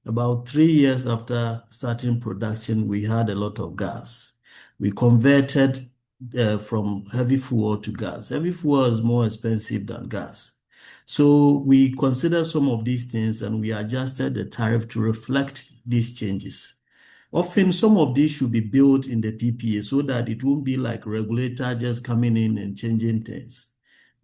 About 3 years after starting production, we had a lot of gas. We converted from heavy fuel to gas. Heavy fuel is more expensive than gas. So we considered some of these things and we adjusted the tariff to reflect these changes. Often some of these should be built in the PPA so that it won't be like regulator just coming in and changing things.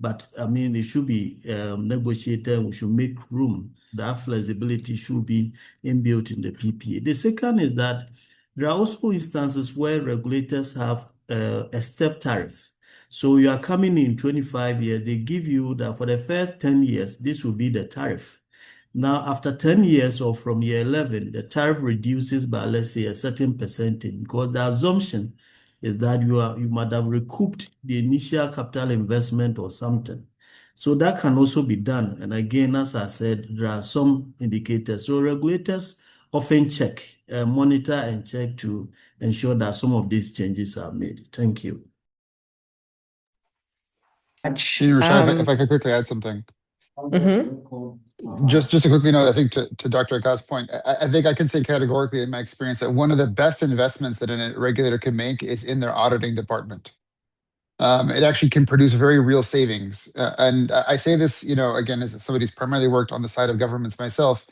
But I mean, it should be negotiated. We should make room. That flexibility should be inbuilt in the PPA. The second is that there are also instances where regulators have a step tariff. So you are coming in 25 years, they give you that for the first 10 years, this will be the tariff. Now, after 10 years or from year 11, the tariff reduces by, let's say, a certain percentage because the assumption is that you might have recouped the initial capital investment or something. So that can also be done. And again, as I said, there are some indicators. So regulators often check, monitor and check to ensure that some of these changes are made. Thank you. Rashad, if I could quickly add something. Just a quick note, I think to Dr. Aka's point, I think I can say categorically in my experience that one of the best investments that a regulator can make is in their auditing department. It actually can produce very real savings. And I say this, again, as somebody who's primarily worked on the side of governments myself,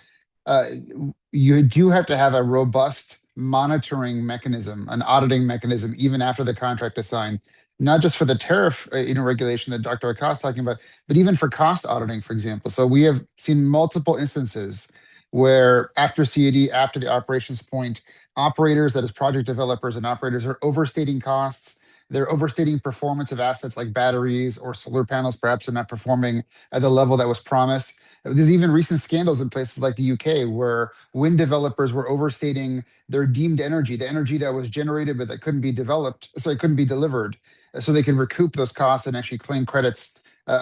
you do have to have a robust monitoring mechanism, an auditing mechanism, even after the contract is signed, not just for the tariff regulation that Dr. Akash is talking about, but even for cost auditing, for example. So we have seen multiple instances where after CAD, after the operations point, operators, that is project developers and operators, are overstating costs. They're overstating performance of assets like batteries or solar panels, perhaps are not performing at the level that was promised. There's even recent scandals in places like the UK where wind developers were overstating their deemed energy, the energy that was generated but that couldn't be couldn't be delivered, so they can recoup those costs and actually claim credits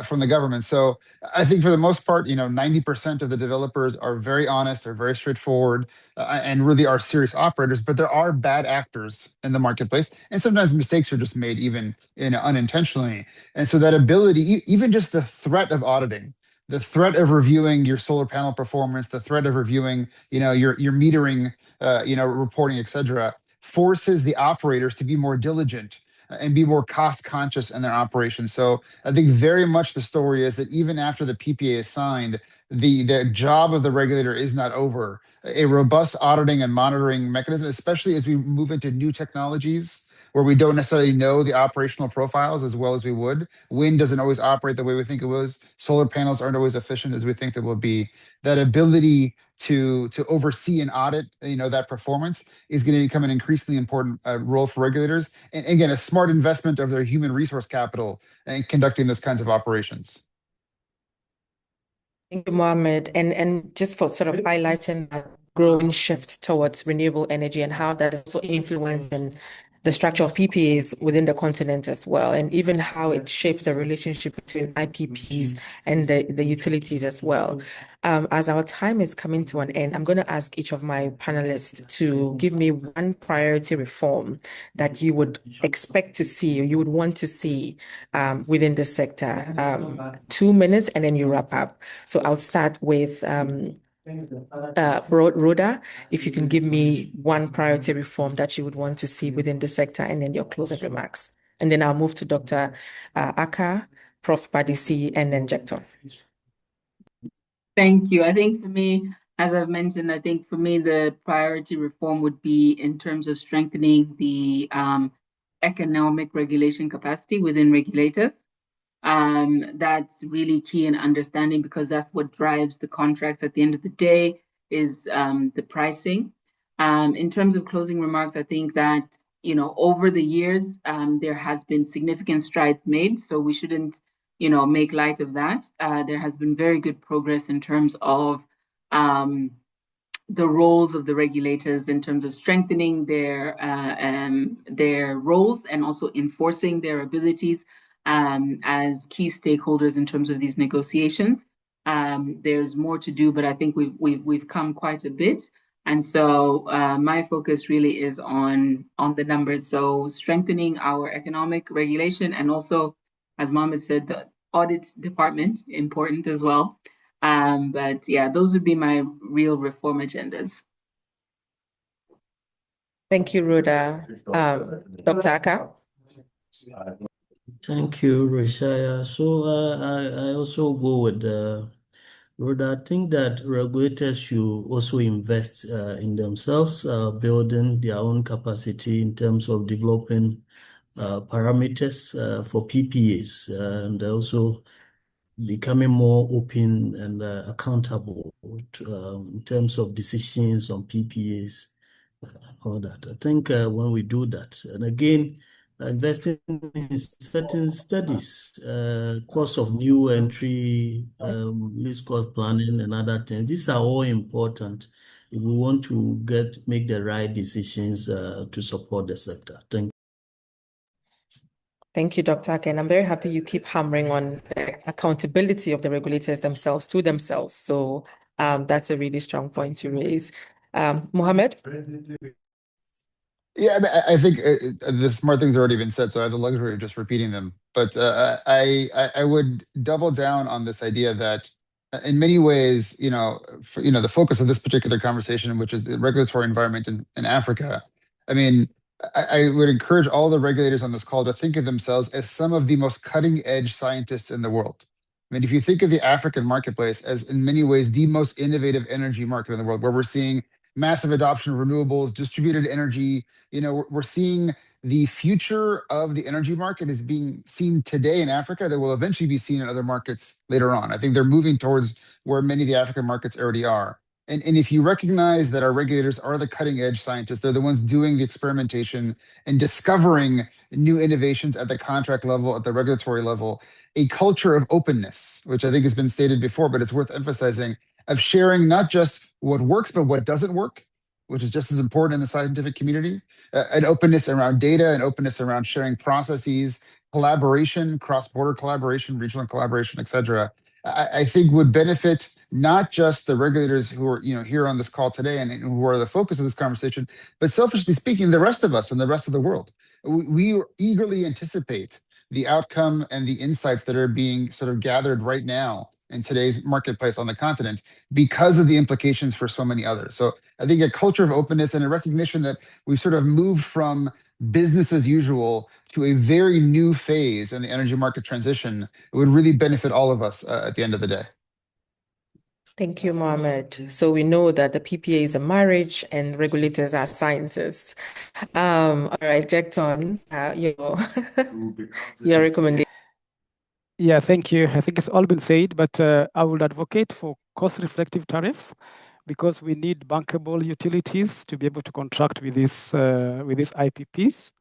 from the government. So I think for the most part, 90% of the developers are very honest, they're very straightforward, and really are serious operators, but there are bad actors in the marketplace. And sometimes mistakes are just made even unintentionally. And so that ability, even just the threat of auditing, the threat of reviewing your solar panel performance, the threat of reviewing, your metering, reporting, et cetera, forces the operators to be more diligent and be more cost conscious in their operations. So I think very much the story is that even after the PPA is signed, the job of the regulator is not over. A robust auditing and monitoring mechanism, especially as we move into new technologies where we don't necessarily know the operational profiles as well as we would. Wind doesn't always operate the way we think it was. Solar panels aren't always efficient as we think they will be. That ability to oversee and audit, that performance is going to become an increasingly important role for regulators. And again, a smart investment of their human resource capital in conducting those kinds of operations. Thank you, Mohammed. And just for sort of highlighting that growing shift towards renewable energy and how that is also influencing the structure of PPAs within the continent as well, and even how it shapes the relationship between IPPs and the utilities as well. As our time is coming to an end, I'm going to ask each of my panelists to give me one priority reform that you would expect to see or you would want to see within the sector. 2 minutes and then you wrap up. So I'll start with Rhoda, if you can give me one priority reform that you would want to see within the sector, and then your closing remarks. And then I'll move to Dr. Aka, Prof. Badisi, and then Jector. Thank you. I think for me, as I've mentioned, I think for me, the priority reform would be in terms of strengthening the economic regulation capacity within regulators. That's really key in understanding, because that's what drives the contracts at the end of the day, is the pricing. In terms of closing remarks, I think that, over the years, there has been significant strides made, so we shouldn't, make light of that. There has been very good progress in terms of the roles of the regulators, in terms of strengthening their roles and also enforcing their abilities as key stakeholders in terms of these negotiations. There's more to do, but I think we've come quite a bit. And so my focus really is on the numbers. So strengthening our economic regulation, and also, as Mohammed said, the audit department, important as well. But yeah, those would be my real reform agendas. Thank you, Rhoda. Dr. Aka? Thank you, Rishaya. So I also go with Rhoda. I think that regulators should also invest in themselves, building their own capacity in terms of developing parameters for PPAs, and also becoming more open and accountable in terms of decisions on PPAs and all that. I think when we do that, and again, investing in certain studies, cost of new entry, least cost planning, and other things. These are all important if we want to make the right decisions to support the sector. Thank you, Dr. Aka. And I'm very happy you keep hammering on the accountability of the regulators themselves to themselves. So that's a really strong point to raise. Mohammed? Yeah, I mean, I think the smart things have already been said, so I have the luxury of just repeating them. But I would double down on this idea that in many ways, the focus of this particular conversation, which is the regulatory environment in Africa. I mean, I would encourage all the regulators on this call to think of themselves as some of the most cutting edge scientists in the world. I mean, if you think of the African marketplace as in many ways the most innovative energy market in the world, where we're seeing massive adoption of renewables, distributed energy, we're seeing the future of the energy market is being seen today in Africa that will eventually be seen in other markets later on. I think they're moving towards where many of the African markets already are. And if you recognize that our regulators are the cutting edge scientists, they're the ones doing the experimentation and discovering new innovations at the contract level, at the regulatory level, a culture of openness, which I think has been stated before, but it's worth emphasizing, of sharing not just what works, but what doesn't work, which is just as important in the scientific community, an openness around data, an openness around sharing processes, collaboration, cross-border collaboration, regional collaboration, et cetera, I think would benefit not just the regulators who are here on this call today and who are the focus of this conversation, but selfishly speaking, the rest of us and the rest of the world. We eagerly anticipate the outcome and the insights that are being sort of gathered right now in today's marketplace on the continent because of the implications for so many others. So I think a culture of openness and a recognition that we've sort of moved from business as usual to a very new phase in the energy market transition would really benefit all of us at the end of the day. Thank you, Mohammed. So we know that the PPA is a marriage and regulators are scientists. All right, Jackson, your recommendation. Yeah, thank you. I think it's all been said, but I would advocate for cost-reflective tariffs, because we need bankable utilities to be able to contract with these IPPs.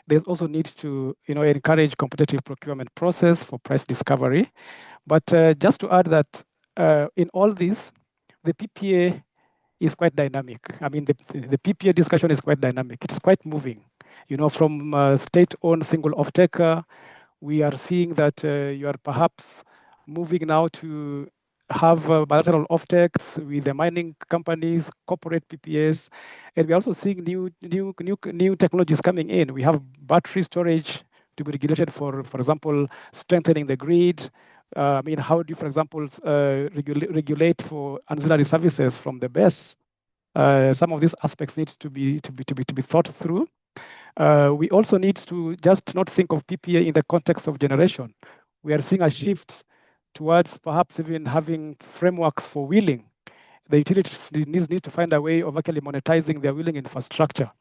There's also need to encourage competitive procurement process for price discovery. But just to add that in all this, the PPA is quite dynamic. I mean, the PPA discussion is quite dynamic. It's quite moving. From state-owned single off-taker, we are seeing that you are perhaps moving now to have bilateral off-takes with the mining companies, corporate PPAs, and we're also seeing new technologies coming in. We have battery storage to be regulated for example, strengthening the grid. I mean, how do you, for example, regulate for ancillary services from the base? Some of these aspects need to be thought through. We also need to just not think of PPA in the context of generation. We are seeing a shift towards perhaps even having frameworks for wheeling. The utilities need to find a way of actually monetizing their wheeling infrastructure.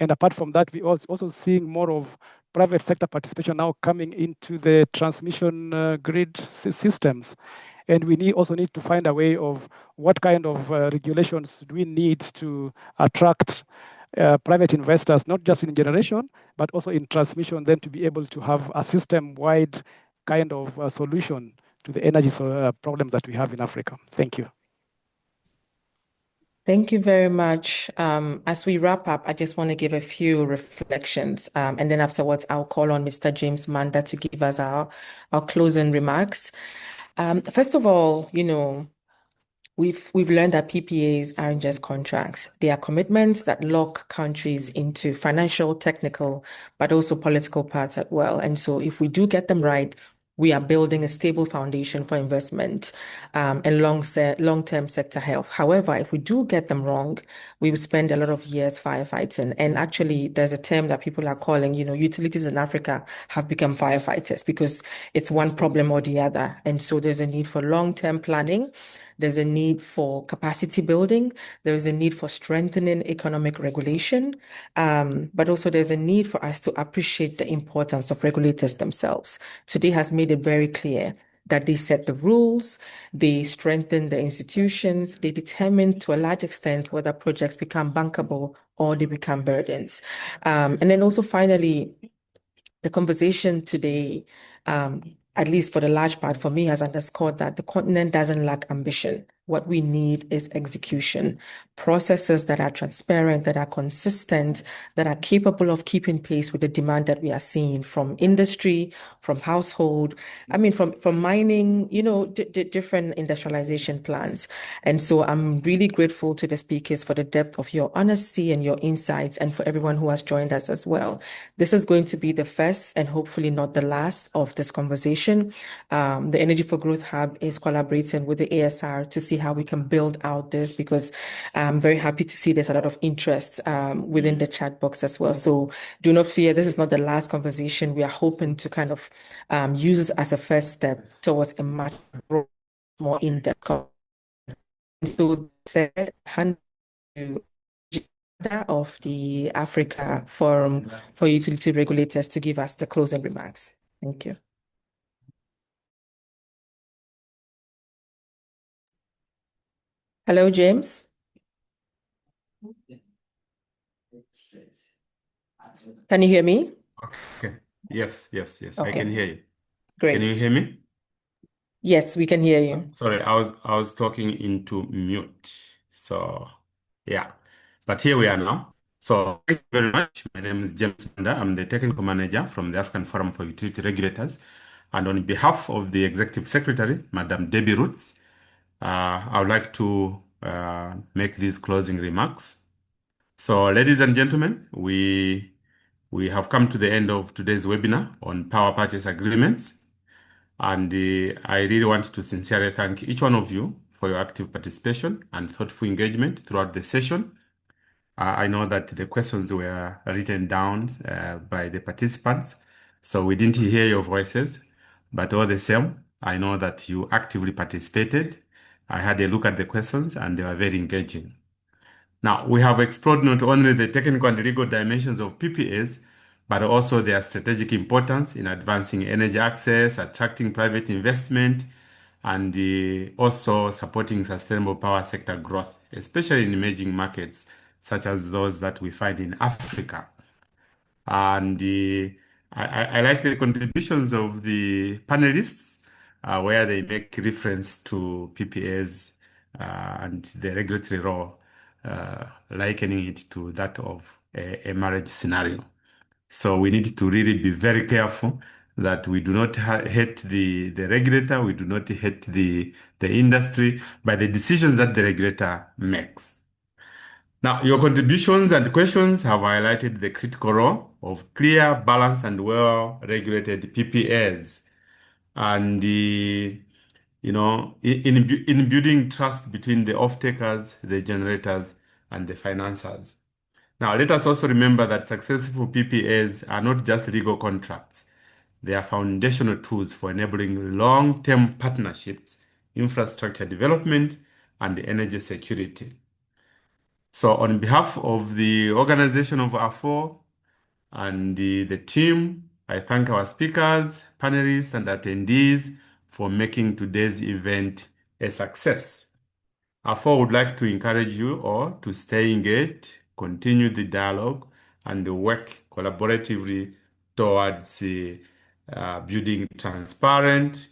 And apart from that, we also seeing more of private sector participation now coming into the transmission grid systems. And we also need to find a way of what kind of regulations do we need to attract private investors, not just in generation, but also in transmission, then to be able to have a system-wide kind of solution to the energy problems that we have in Africa. Thank you. Thank you very much. As we wrap up, I just want to give a few reflections. And then afterwards, I'll call on Mr. James Manda to give us our closing remarks. First of all, we've learned that PPAs aren't just contracts. They are commitments that lock countries into financial, technical, but also political paths as well. And so if we do get them right, we are building a stable foundation for investment and long-term sector health. However, if we do get them wrong, we will spend a lot of years firefighting. And actually, there's a term that people are calling, utilities in Africa have become firefighters because it's one problem or the other. And so there's a need for long-term planning. There's a need for capacity building. There is a need for strengthening economic regulation. But also there's a need for us to appreciate the importance of regulators themselves. Today has made it very clear that they set the rules, they strengthen the institutions, they determine to a large extent whether projects become bankable or they become burdens. And then also finally, the conversation today, at least for the large part for me, has underscored that the continent doesn't lack ambition. What we need is execution, processes that are transparent, that are consistent, that are capable of keeping pace with the demand that we are seeing from industry, from household, from mining, different industrialization plans. And so I'm really grateful to the speakers for the depth of your honesty and your insights, and for everyone who has joined us as well. This is going to be the first and hopefully not the last of this conversation. The Energy for Growth Hub is collaborating with the ASR to see how we can build out this, because I'm very happy to see there's a lot of interest within the chat box as well. So do not fear, this is not the last conversation. We are hoping to kind of use this as a first step towards a much more in-depth conversation. So said, hand to of the Africa Forum for Utility Regulators to give us the closing remarks. Thank you. Hello, James. Can you hear me? Okay. Yes. Okay. I can hear you. Great. Can you hear me? Yes, we can hear you. Sorry, I was talking into mute. So yeah. But here we are now. So thank you very much. My name is James Manda. I'm the technical manager from the African Forum for Utility Regulators. And on behalf of the Executive Secretary, Madam Debbie Roots, I would like to make these closing remarks. So, ladies and gentlemen, we have come to the end of today's webinar on power purchase agreements. And I really want to sincerely thank each one of you for your active participation and thoughtful engagement throughout the session. I know that the questions were written down by the participants, so we didn't hear your voices, but all the same, I know that you actively participated. I had a look at the questions and they were very engaging. Now, we have explored not only the technical and legal dimensions of PPAs, but also their strategic importance in advancing energy access, attracting private investment, and also supporting sustainable power sector growth, especially in emerging markets such as those that we find in Africa. And I like the contributions of the panelists where they make reference to PPAs and the regulatory role, likening it to that of a marriage scenario. So we need to really be very careful that we do not hate the regulator, we do not hate the industry by the decisions that the regulator makes. Now, your contributions and questions have highlighted the critical role of clear, balanced, and well-regulated PPAs, and in building trust between the off-takers, the generators, and the financiers. Now, let us also remember that successful PPAs are not just legal contracts. They are foundational tools for enabling long-term partnerships, infrastructure development, and energy security. So on behalf of the organization of AFUR and the team, I thank our speakers, panelists, and attendees for making today's event a success. AFUR would like to encourage you all to stay engaged, continue the dialogue, and work collaboratively towards building transparent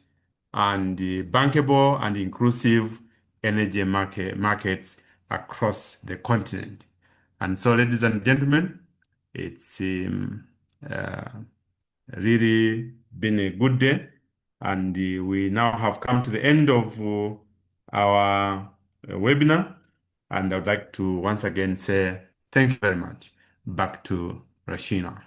and bankable and inclusive energy markets across the continent. And so, ladies and gentlemen, it's really been a good day, and we now have come to the end of our webinar, and I would like to once again say thank you very much. Back to Rashina.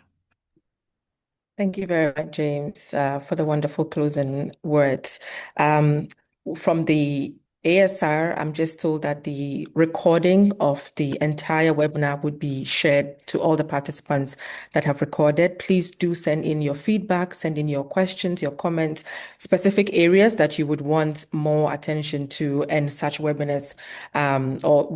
Thank you very much, James, for the wonderful closing words. From the ASR, I'm just told that the recording of the entire webinar would be shared to all the participants that have recorded. Please do send in your feedback, send in your questions, your comments, specific areas that you would want more attention to and such webinars, or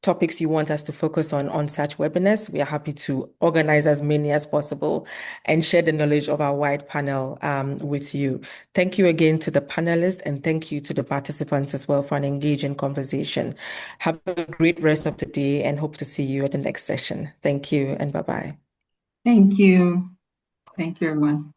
topics you want us to focus on such webinars. We are happy to organize as many as possible and share the knowledge of our wide panel with you. Thank you again to the panelists, and thank you to the participants as well for an engaging conversation. Have a great rest of the day and hope to see you at the next session. Thank you and bye-bye. Thank you. Thank you, everyone.